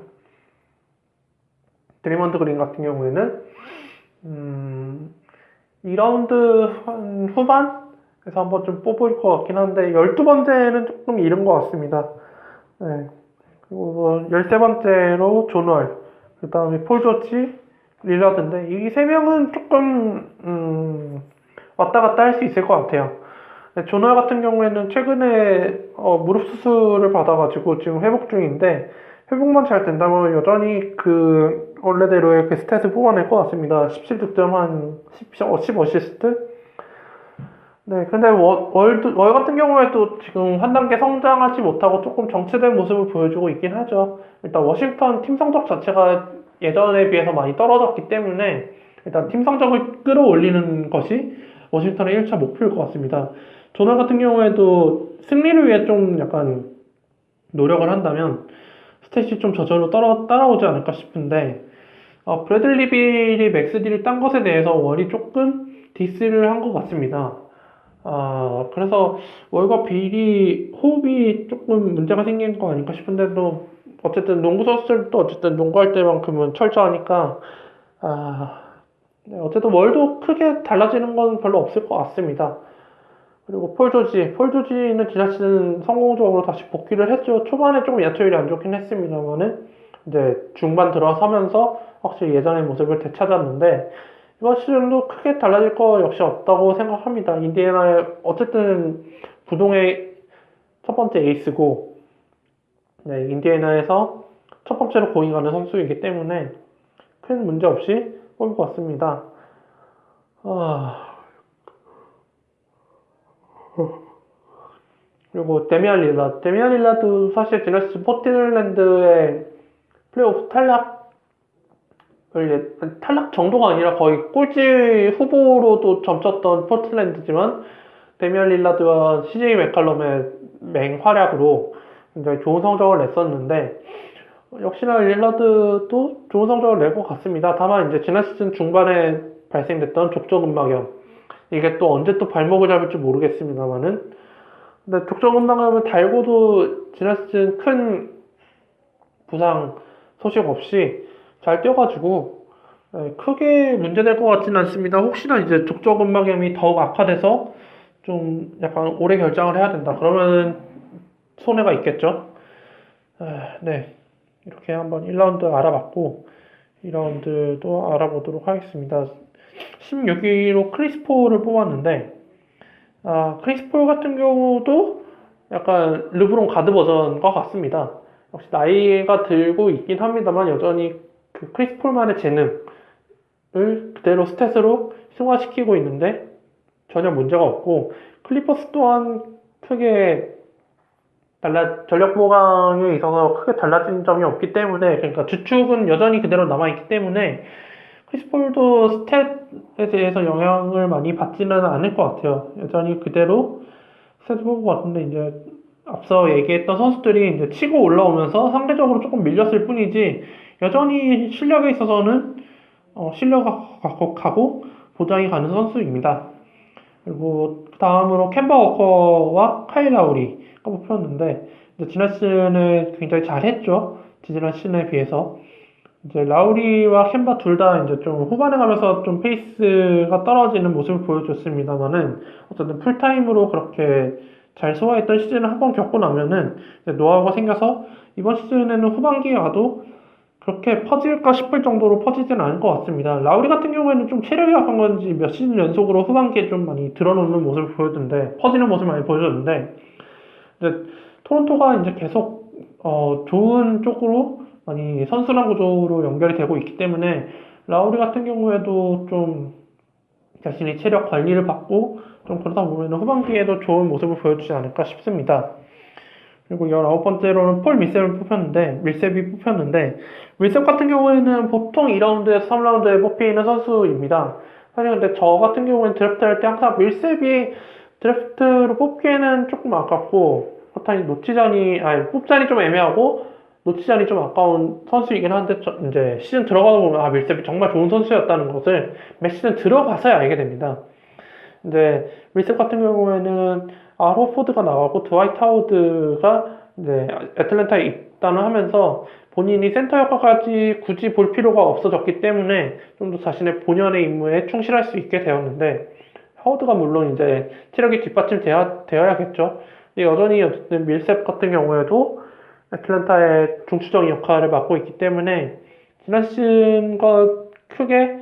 드레이먼드 그린 같은 경우에는 2라운드 한 후반에서 한번 좀 뽑을 것 같긴 한데 12번째는 조금 이른 것 같습니다. 네. 그리고 13번째로 존월, 그 다음에 폴 조지, 릴라드인데 이 세 명은 조금 왔다 갔다 할 수 있을 것 같아요. 네, 존월 같은 경우에는 최근에 무릎 수술을 받아가지고 지금 회복 중인데 회복만 잘 된다면 여전히 그 원래대로의 그 스탯을 뽑아낼 것 같습니다. 17득점 한 10 어시스트? 네, 근데 월 같은 경우에도 지금 한 단계 성장하지 못하고 조금 정체된 모습을 보여주고 있긴 하죠. 일단 워싱턴 팀 성적 자체가 예전에 비해서 많이 떨어졌기 때문에 일단 팀 성적을 끌어올리는 것이 워싱턴의 1차 목표일 것 같습니다. 조나 같은 경우에도 승리를 위해 좀 약간 노력을 한다면 스탯이 좀 저절로 따라오지 않을까 싶은데 브래들리 빌이 맥스딜을 딴 것에 대해서 월이 조금 디스를 한 것 같습니다. 그래서 월과 비리 호흡이 조금 문제가 생긴 거 아닐까 싶은데도 어쨌든 농구 선수들도 어쨌든 농구할 때만큼은 철저하니까 네, 어쨌든 월도 크게 달라지는 건 별로 없을 것 같습니다. 그리고 폴 조지는 지난 시즌 성공적으로 다시 복귀를 했죠. 초반에 조금 야투율이 안 좋긴 했습니다만은 이제 중반 들어서면서 확실히 예전의 모습을 되찾았는데 이번 시즌도 크게 달라질 거 역시 없다고 생각합니다. 인디애나의 어쨌든 부동의 첫 번째 에이스고 네, 인디애나에서 첫 번째로 공이 가는 선수이기 때문에 큰 문제 없이 뽑을 것 같습니다. 아, 그리고 데미안 릴라도 사실 지난 시즌 포틀랜드의 플레이오프 탈락 정도가 아니라 거의 꼴찌 후보로도 점쳤던 포틀랜드지만 데미안 릴라드와 CJ 맥칼럼의 맹활약으로 굉장히 좋은 성적을 냈었는데 역시나 릴라드도 좋은 성적을 낼 것 같습니다. 다만 이제 지난 시즌 중반에 발생됐던 족저근막염 이게 또 언제 또 발목을 잡을지 모르겠습니다만은 근데 족저근막염을 달고도 지난 시즌 큰 부상 소식 없이 잘 뛰어가지고 크게 문제될 것 같지는 않습니다. 혹시나 이제 족저근막염이 더욱 악화돼서 좀 약간 오래 결장을 해야 된다. 그러면 손해가 있겠죠. 네. 이렇게 한번 1라운드 알아봤고 2라운드도 알아보도록 하겠습니다. 16위로 크리스폴을 뽑았는데 크리스폴 같은 경우도 약간 르브론 가드 버전과 같습니다. 역시 나이가 들고 있긴 합니다만 여전히 그 크리스폴만의 재능을 그대로 스탯으로 승화시키고 있는데 전혀 문제가 없고 클리퍼스 또한 크게 전력 보강에 있어서 크게 달라진 점이 없기 때문에 그러니까 주축은 여전히 그대로 남아있기 때문에 크리스폴도 스탯에 대해서 영향을 많이 받지는 않을 것 같아요. 여전히 그대로 스탯을 뽑을 것 같은데 이제 앞서 얘기했던 선수들이 이제 치고 올라오면서 상대적으로 조금 밀렸을 뿐이지 여전히 실력에 있어서는 실력가 가고 보장이 가는 선수입니다. 그리고 다음으로 캔버 워커와 카일 라우리가 뽑혔는데 지난 시즌에 굉장히 잘했죠. 지난 시즌에 비해서 이제 라우리와 캔버 둘 다 이제 좀 후반에 가면서 좀 페이스가 떨어지는 모습을 보여줬습니다만은 어쨌든 풀타임으로 그렇게 잘 소화했던 시즌을 한번 겪고 나면은 노하우가 생겨서 이번 시즌에는 후반기에 와도 그렇게 퍼질까 싶을 정도로 퍼지진 않을 것 같습니다. 라우리 같은 경우에는 좀 체력이 약한 건지 몇 시즌 연속으로 후반기에 좀 많이 드러놓는 모습을 보여줬는데 퍼지는 모습을 많이 보여줬는데 토론토가 이제 계속 좋은 쪽으로 많이 선순환 구조로 연결이 되고 있기 때문에 라우리 같은 경우에도 좀 자신이 체력 관리를 받고 좀 그러다 보면 후반기에도 좋은 모습을 보여주지 않을까 싶습니다. 그리고 19번째로는 밀셉이 뽑혔는데 밀셉 같은 경우에는 보통 2라운드에서 3라운드에 뽑히는 선수입니다. 사실 근데 저 같은 경우에는 드래프트 할 때 항상 밀셉이 드래프트로 뽑기에는 조금 아깝고 그렇다니 뽑자니 좀 애매하고 놓치자니 좀 아까운 선수이긴 한데 이제 시즌 들어가다 보면 밀셉이 정말 좋은 선수였다는 것을 몇 시즌 들어가서야 알게 됩니다. 근데 밀셉 같은 경우에는 호포드가 나가고 드와이트 하워드가 이제 애틀랜타에 입단을 하면서 본인이 센터 역할까지 굳이 볼 필요가 없어졌기 때문에 좀 더 자신의 본연의 임무에 충실할 수 있게 되었는데 하워드가 물론 이제 체력이 뒷받침되어야겠죠. 근데 여전히 어쨌든 밀셉 같은 경우에도 애틀랜타의 중추적인 역할을 맡고 있기 때문에 지난 시즌과 크게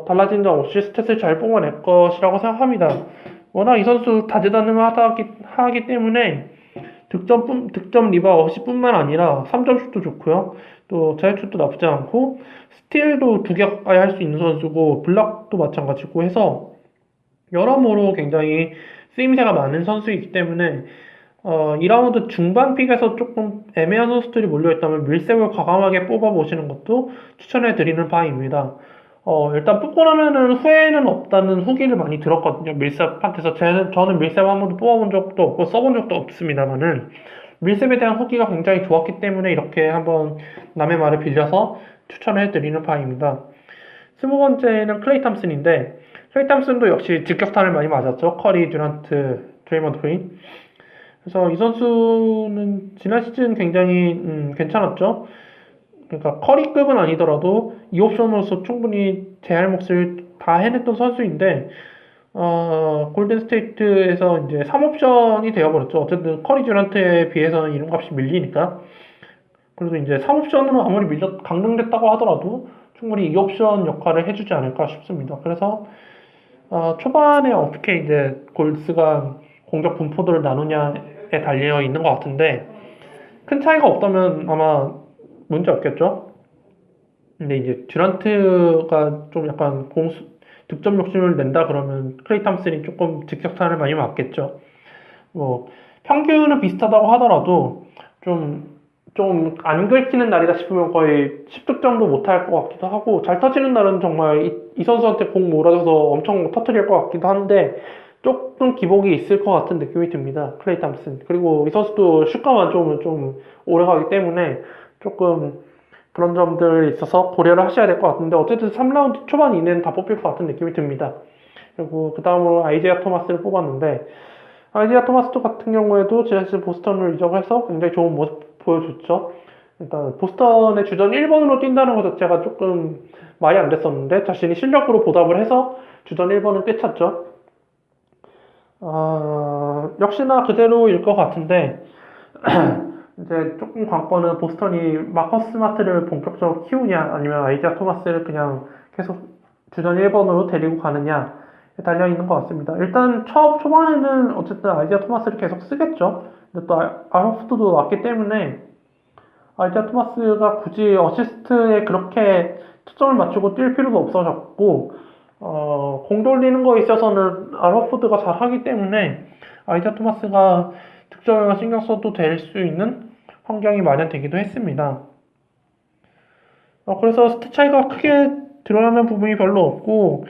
달라진 점 없이 스탯을 잘 뽑아낼 것이라고 생각합니다. 워낙 이 선수 다재다능하기 때문에 득점 리바우시 뿐만 아니라 3점 슛도 좋고요. 또 자유투도 나쁘지 않고 스틸도 2개 가까이 할 수 있는 선수고 블락도 마찬가지고 해서 여러모로 굉장히 쓰임새가 많은 선수이기 때문에 2라운드 중반 픽에서 조금 애매한 선수들이 몰려있다면 밀셉을 과감하게 뽑아보시는 것도 추천해드리는 바입니다. 일단 뽑고 나면은 후회는 없다는 후기를 많이 들었거든요. 밀셉한테서. 저는 밀셉 한 번도 뽑아본 적도 없고 써본 적도 없습니다만은, 밀셉에 대한 후기가 굉장히 좋았기 때문에 이렇게 한번 남의 말을 빌려서 추천해드리는 바입니다. 20번째는 클레이 탐슨인데, 클레이 탐슨도 역시 직격탄을 많이 맞았죠. 커리, 듀란트, 드레이먼드 그린. 그래서 이 선수는 지난 시즌 굉장히 괜찮았죠. 그러니까 커리급은 아니더라도 2옵션으로서 충분히 제 할 몫을 다 해냈던 선수인데 골든 스테이트에서 이제 3옵션이 되어버렸죠. 어쨌든 커리 듀란트에 비해서는 이름값이 밀리니까. 그래서 이제 3옵션으로 아무리 강등됐다고 하더라도 충분히 2옵션 역할을 해주지 않을까 싶습니다. 그래서 초반에 어떻게 이제 골스가 공격 분포도를 나누냐에 달려 있는 것 같은데 큰 차이가 없다면 아마 문제 없겠죠. 근데 이제 듀란트가 좀 약간 득점 욕심을 낸다 그러면 클레이 탐슨이 조금 직격탄을 많이 맞겠죠. 뭐 평균은 비슷하다고 하더라도 좀 안 긁히는 날이다 싶으면 거의 10득점도 못할 것 같기도 하고 잘 터지는 날은 정말 이 선수한테 공 몰아줘서 엄청 터트릴 것 같기도 한데 조금 기복이 있을 것 같은 느낌이 듭니다. 클레이 탐슨. 그리고 이 선수도 슛감 안 좋으면 좀 오래 가기 때문에 조금 그런 점들이 있어서 고려를 하셔야 될 것 같은데 어쨌든 3라운드 초반 이내는 다 뽑힐 것 같은 느낌이 듭니다. 그리고 그 다음으로 아이제아 토마스를 뽑았는데 아이제아 토마스 같은 경우에도 지난 시즌 보스턴을 이적해서 굉장히 좋은 모습 보여줬죠. 일단 보스턴의 주전 1번으로 뛴다는 것 자체가 조금 말이 안 됐었는데 자신이 실력으로 보답을 해서 주전 1번을 꿰찼죠. 역시나 그대로일 것 같은데 이제 조금 관건은 보스턴이 마커스 스마트를 본격적으로 키우냐 아니면 아이지아 토마스를 그냥 계속 주전 1번으로 데리고 가느냐에 달려있는 것 같습니다. 일단 초반에는 어쨌든 아이지아 토마스를 계속 쓰겠죠. 근데 또 아로프트도 왔기 때문에 아이지아 토마스가 굳이 어시스트에 그렇게 초점을 맞추고 뛸 필요도 없어졌고 공 돌리는 거에 있어서는 아로프드가 잘하기 때문에 아이지아 토마스가 득점에만 신경 써도 될 수 있는 환경이 마련되기도 했습니다. 그래서 스탯 차이가 크게 드러나는 부분이 별로 없고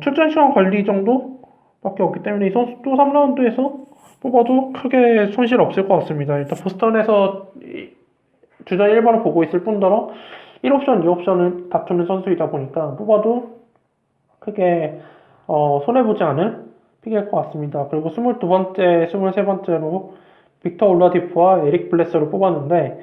출전 시간 관리 정도밖에 없기 때문에 이 선수도 3라운드에서 뽑아도 크게 손실 없을 것 같습니다. 일단 보스턴에서 주전 1번을 보고 있을 뿐더러 1옵션, 2옵션을 다투는 선수이다 보니까 뽑아도 크게 손해보지 않을 픽일 것 같습니다. 그리고 22번째, 23번째로 빅터 올라디프와 에릭 블레서를 뽑았는데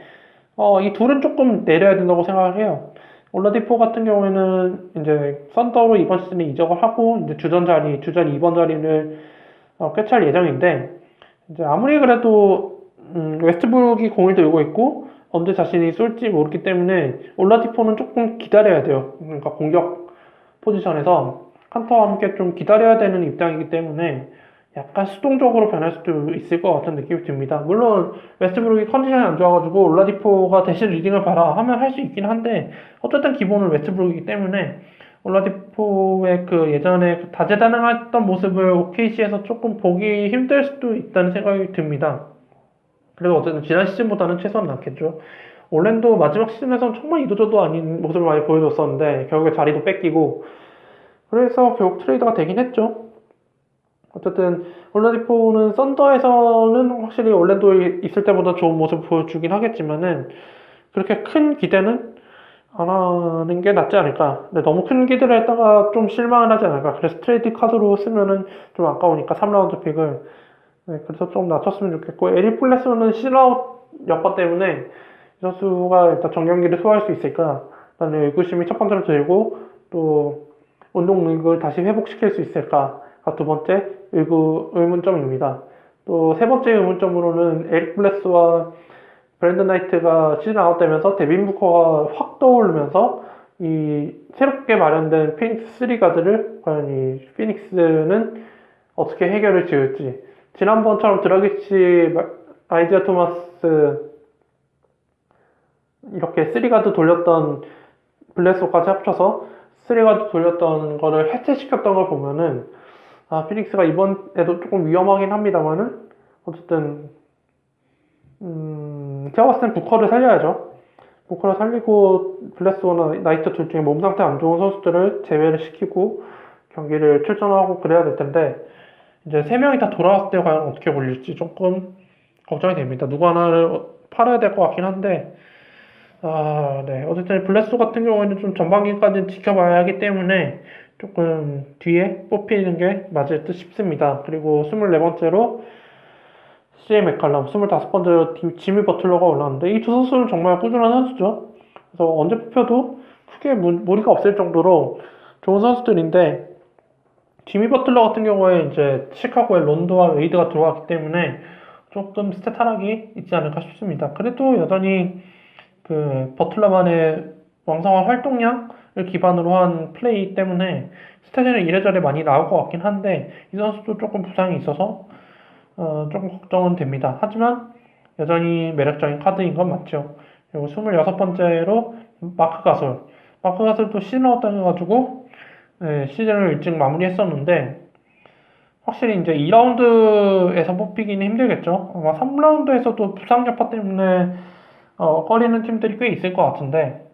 이 둘은 조금 내려야 된다고 생각을 해요. 올라디포 같은 경우에는 이제 썬더로 이번 시즌에 이적을 하고 이제 주전 2번 자리를 꿰찰 예정인데 이제 아무리 그래도 웨스트브룩이 공을 들고 있고 언제 자신이 쏠지 모르기 때문에 올라디포는 조금 기다려야 돼요. 그러니까 공격 포지션에서 칸터와 함께 좀 기다려야 되는 입장이기 때문에 약간 수동적으로 변할 수도 있을 것 같은 느낌이 듭니다. 물론 웨스트브룩이 컨디션이 안 좋아가지고 올라디포가 대신 리딩을 봐라 하면 할 수 있긴 한데 어쨌든 기본은 웨스트브룩이기 때문에 올라디포의 그 예전에 다재다능했던 모습을 OKC에서 조금 보기 힘들 수도 있다는 생각이 듭니다. 그래도 어쨌든 지난 시즌보다는 최소한 낫겠죠. 올랜도 마지막 시즌에서는 정말 이도저도 아닌 모습을 많이 보여줬었는데 결국에 자리도 뺏기고 그래서 결국 트레이드가 되긴 했죠. 어쨌든 올라디포는 썬더에서는 확실히 올랜도에 있을 때보다 좋은 모습을 보여주긴 하겠지만은 그렇게 큰 기대는 안 하는 게 낫지 않을까. 근데 너무 큰 기대를 했다가 좀 실망을 하지 않을까. 그래서 트레이드 카드로 쓰면은 좀 아까우니까 3라운드 픽을 그래서 좀 낮췄으면 좋겠고 에릭 플레스는 실아웃 여파 때문에 이 선수가 일단 정경기를 소화할 수 있을까 라는 의구심이 첫 번째로 들고 또 운동 능력을 다시 회복시킬 수 있을까가 두 번째 의문점입니다. 또 세 번째 의문점으로는 에릭 블레스와 브랜든 나이트가 시즌 아웃되면서 데빈 부커가 확 떠오르면서 이 새롭게 마련된 피닉스 3가드를 과연 이 피닉스는 어떻게 해결을 지을지 지난번처럼 드라기치, 아이지아 토마스 이렇게 3가드 돌렸던 블레스까지 합쳐서 3가드 돌렸던 거를 해체시켰던 걸 보면은 피닉스가 이번에도 조금 위험하긴 합니다만은 어쨌든 제가 봤을 땐 부커를 살려야죠. 부커를 살리고 블레스나 나이트 둘 중에 몸 상태 안 좋은 선수들을 제외를 시키고 경기를 출전하고 그래야 될 텐데 이제 세 명이 다 돌아왔을 때 과연 어떻게 올릴지 조금 걱정이 됩니다. 누구 하나를 팔아야 될 것 같긴 한데 네. 어쨌든 블레스도 같은 경우에는 좀 전반기까지 지켜봐야 하기 때문에 조금 뒤에 뽑히는 게 맞을 듯 싶습니다. 그리고 24번째로 CJ 맥칼럼, 25번째로 지미 버틀러가 올라왔는데 이 두 선수는 정말 꾸준한 선수죠. 그래서 언제 뽑혀도 크게 무리가 없을 정도로 좋은 선수들인데 지미 버틀러 같은 경우에 이제 시카고에 론도와 웨이드가 들어왔기 때문에 조금 스탯 하락이 있지 않을까 싶습니다. 그래도 여전히 그 버틀러만의 왕성한 활동량을 기반으로 한 플레이 때문에 스탯에는 이래저래 많이 나올 것 같긴 한데 이 선수도 조금 부상이 있어서 조금 걱정은 됩니다. 하지만 여전히 매력적인 카드인 건 맞죠. 그리고 26번째로 마크 가솔. 마크 가솔도 시즌 아웃 당해가지고 시즌을 일찍 마무리했었는데 확실히 이제 2라운드에서 뽑히기는 힘들겠죠. 아마 3라운드에서도 부상 여파 때문에 꺼리는 팀들이 꽤 있을 것 같은데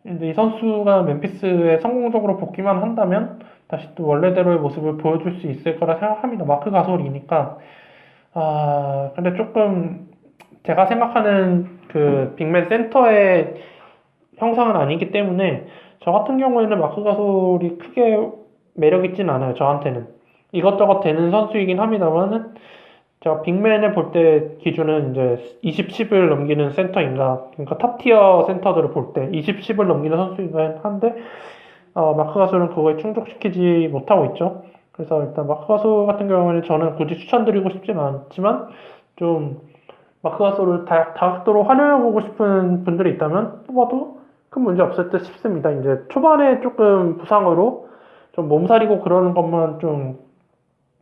근데 이 선수가 멤피스에 성공적으로 복귀만 한다면 다시 또 원래대로의 모습을 보여줄 수 있을 거라 생각합니다. 마크 가솔이니까 근데 조금 제가 생각하는 그 빅맨 센터의 형상은 아니기 때문에 저 같은 경우에는 마크 가솔이 크게 매력 있진 않아요. 저한테는 이것저것 되는 선수이긴 합니다만은 제가 빅맨을 볼 때 기준은 이제 20, 10을 넘기는 센터인가 그러니까 탑티어 센터들을 볼 때 20, 10을 넘기는 선수인가 한데 마크 가솔은 그거에 충족시키지 못하고 있죠. 그래서 일단 마크 가솔 같은 경우에는 저는 굳이 추천드리고 싶진 않지만 좀 마크 가솔을 다각도로 활용해보고 싶은 분들이 있다면 뽑아도 큰 문제 없을 듯 싶습니다. 이제 초반에 조금 부상으로 좀 몸살이고 그러는 것만 좀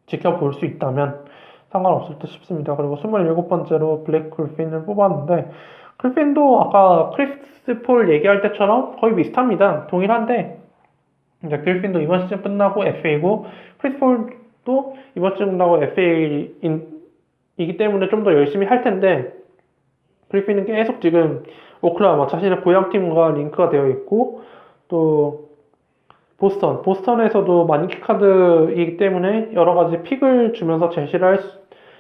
지켜볼 수 있다면 상관없을 듯 싶습니다. 그리고 27번째로 블랙 글핀을 뽑았는데 글핀도 아까 크리스 폴 얘기할 때처럼 거의 비슷합니다. 동일한데 이제 글핀도 이번 시즌 끝나고 FA고 크리스 폴도 이번 시즌 끝나고 FA이기 때문에 좀 더 열심히 할 텐데 글핀은 계속 지금 오클라호마 자신의 고향팀과 링크가 되어 있고 또 보스턴에서도 만기 카드이기 때문에 여러 가지 픽을 주면서 제시를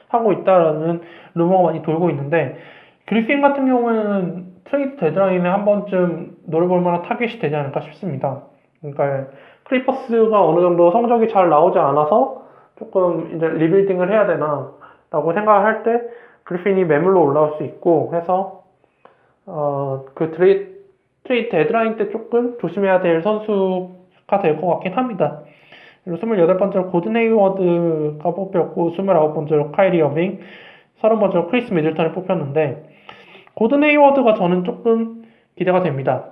하고 있다라는 루머가 많이 돌고 있는데 그리핀 같은 경우에는 트레이드 데드라인에 한 번쯤 노려볼 만한 타겟이 되지 않을까 싶습니다. 그러니까 클리퍼스가 어느 정도 성적이 잘 나오지 않아서 조금 이제 리빌딩을 해야 되나 라고 생각을 할 때 그리핀이 매물로 올라올 수 있고 해서 그 트레이드 데드라인 때 조금 조심해야 될 선수가 될 것 같긴 합니다. 그리고 28번째로 고든 헤이워드가 뽑혔고 29번째로 카이리 어빙 30번째로 크리스 미들턴이 뽑혔는데 고든 헤이워드가 저는 조금 기대가 됩니다.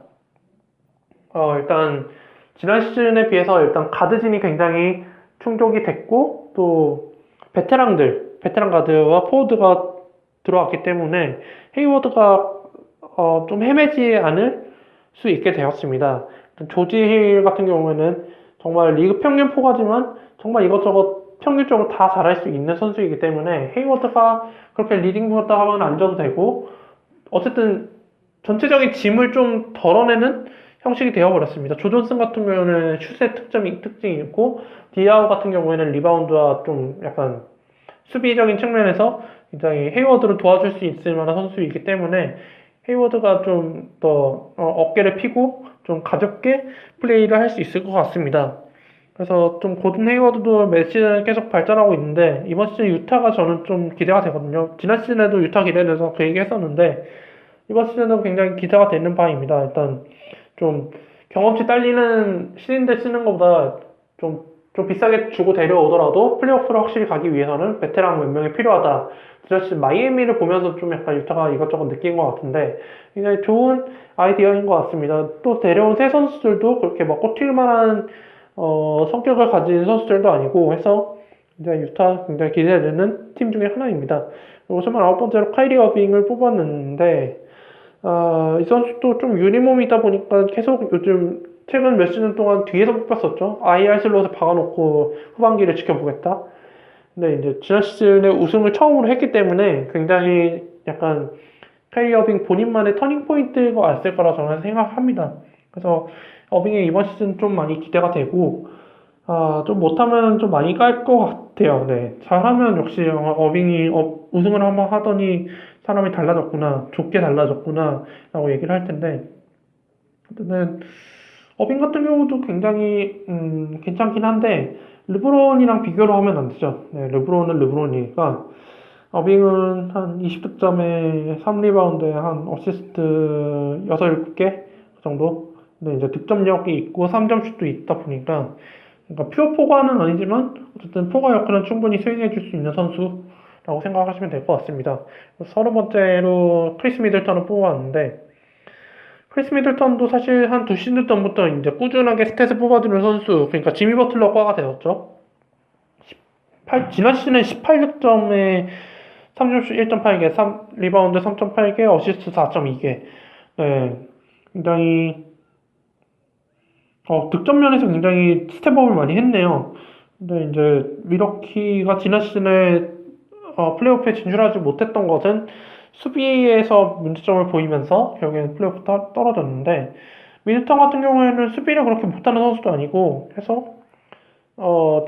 일단 지난 시즌에 비해서 일단 가드진이 굉장히 충족이 됐고 또 베테랑 가드와 포워드가 들어왔기 때문에 헤이워드가 좀 헤매지 않을 수 있게 되었습니다. 조지 힐 같은 경우에는 정말 리그 평균 포가지만 정말 이것저것 평균적으로 다 잘할 수 있는 선수이기 때문에 헤이워드가 그렇게 리딩 부었다 하면 안 줘도 되고 어쨌든 전체적인 짐을 좀 덜어내는 형식이 되어버렸습니다. 조 존슨 같은 경우에는 슛의 특징이 있고 디아우 같은 경우에는 리바운드와 좀 약간 수비적인 측면에서 굉장히 헤이워드를 도와줄 수 있을 만한 선수이기 때문에 헤이워드가 좀 더 어깨를 피고 좀 가볍게 플레이를 할 수 있을 것 같습니다. 그래서 좀 고든 헤이워드도 매 시즌 계속 발전하고 있는데 이번 시즌 유타가 저는 좀 기대가 되거든요. 지난 시즌에도 유타 기대돼서 그 얘기 했었는데 이번 시즌은 굉장히 기대가 되는 바입니다. 일단 좀 경험치 딸리는 신인들 쓰는 것보다 좀 비싸게 주고 데려오더라도 플레이오프를 확실히 가기 위해서는 베테랑 몇 명이 필요하다. 지난 마이애미를 보면서 좀 약간 유타가 이것저것 느낀 것 같은데 굉장히 좋은 아이디어인 것 같습니다. 또 데려온 새 선수들도 그렇게 먹고 튈 만한 성격을 가진 선수들도 아니고 해서 이제 유타 굉장히 기대되는 팀 중에 하나입니다. 그리고 29번째로 카이리 어빙을 뽑았는데 이 선수도 좀 유니몸이다 보니까 계속 요즘 최근 몇 시즌 동안 뒤에서 뽑혔었죠. IR 슬롯에 박아놓고 후반기를 지켜보겠다. 근데 이제 지난 시즌에 우승을 처음으로 했기 때문에 굉장히 약간 카이리 어빙 본인만의 터닝 포인트가 왔을 거라 저는 생각합니다. 그래서 어빙의 이번 시즌 좀 많이 기대가 되고 좀 못하면 좀 많이 깔 것 같아요. 네. 잘하면 역시 어빙이 우승을 한번 하더니 사람이 달라졌구나, 좋게 달라졌구나, 라고 얘기를 할 텐데, 어쨌든, 어빙 같은 경우도 굉장히, 괜찮긴 한데, 르브론이랑 비교를 하면 안 되죠. 네, 르브론은 르브론이니까, 어빙은 한 20득점에 3리바운드에 한 어시스트 6, 7개 정도? 근데 이제 득점력이 있고 3점 슛도 있다 보니까 그러니까 퓨어 포가는 아니지만 어쨌든 포가 역할은 충분히 수행해 줄 수 있는 선수라고 생각하시면 될 것 같습니다. 30번째로 크리스 미들턴을 뽑아왔는데 크리스 미들턴도 사실 한 두 시즌 전부터 이제 꾸준하게 스탯을 뽑아주는 선수, 그러니까 지미 버틀러과가 되었죠. 지난 시즌에 18득점에 3점슛 1.8개, 3리바운드 3.8개, 어시스트 4.2개. 네, 굉장히 득점 면에서 굉장히 스텝업을 많이 했네요. 근데 이제 미러키가 지난 시즌에 플레이오프에 진출하지 못했던 것은 수비에서 문제점을 보이면서 결국에는 플레이오프 떨어졌는데 미들턴 같은 경우에는 수비를 그렇게 못하는 선수도 아니고 해서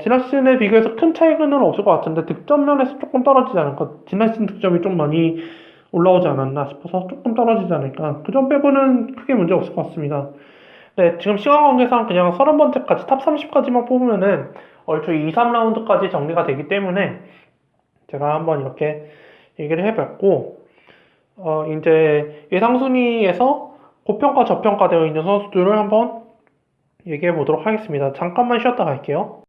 지난 시즌에 비교해서 큰 차이는 없을 것 같은데 득점 면에서 조금 떨어지지 않을까. 지난 시즌 득점이 좀 많이 올라오지 않았나 싶어서 조금 떨어지지 않을까. 그 점 빼고는 크게 문제 없을 것 같습니다. 네, 지금 시간 관계상 그냥 30번째까지 탑 30까지만 뽑으면은 얼추 2, 3라운드까지 정리가 되기 때문에 제가 한번 이렇게 얘기를 해봤고, 이제 예상 순위에서 고평가, 저평가되어 있는 선수들을 한번 얘기해 보도록 하겠습니다. 잠깐만 쉬었다 갈게요.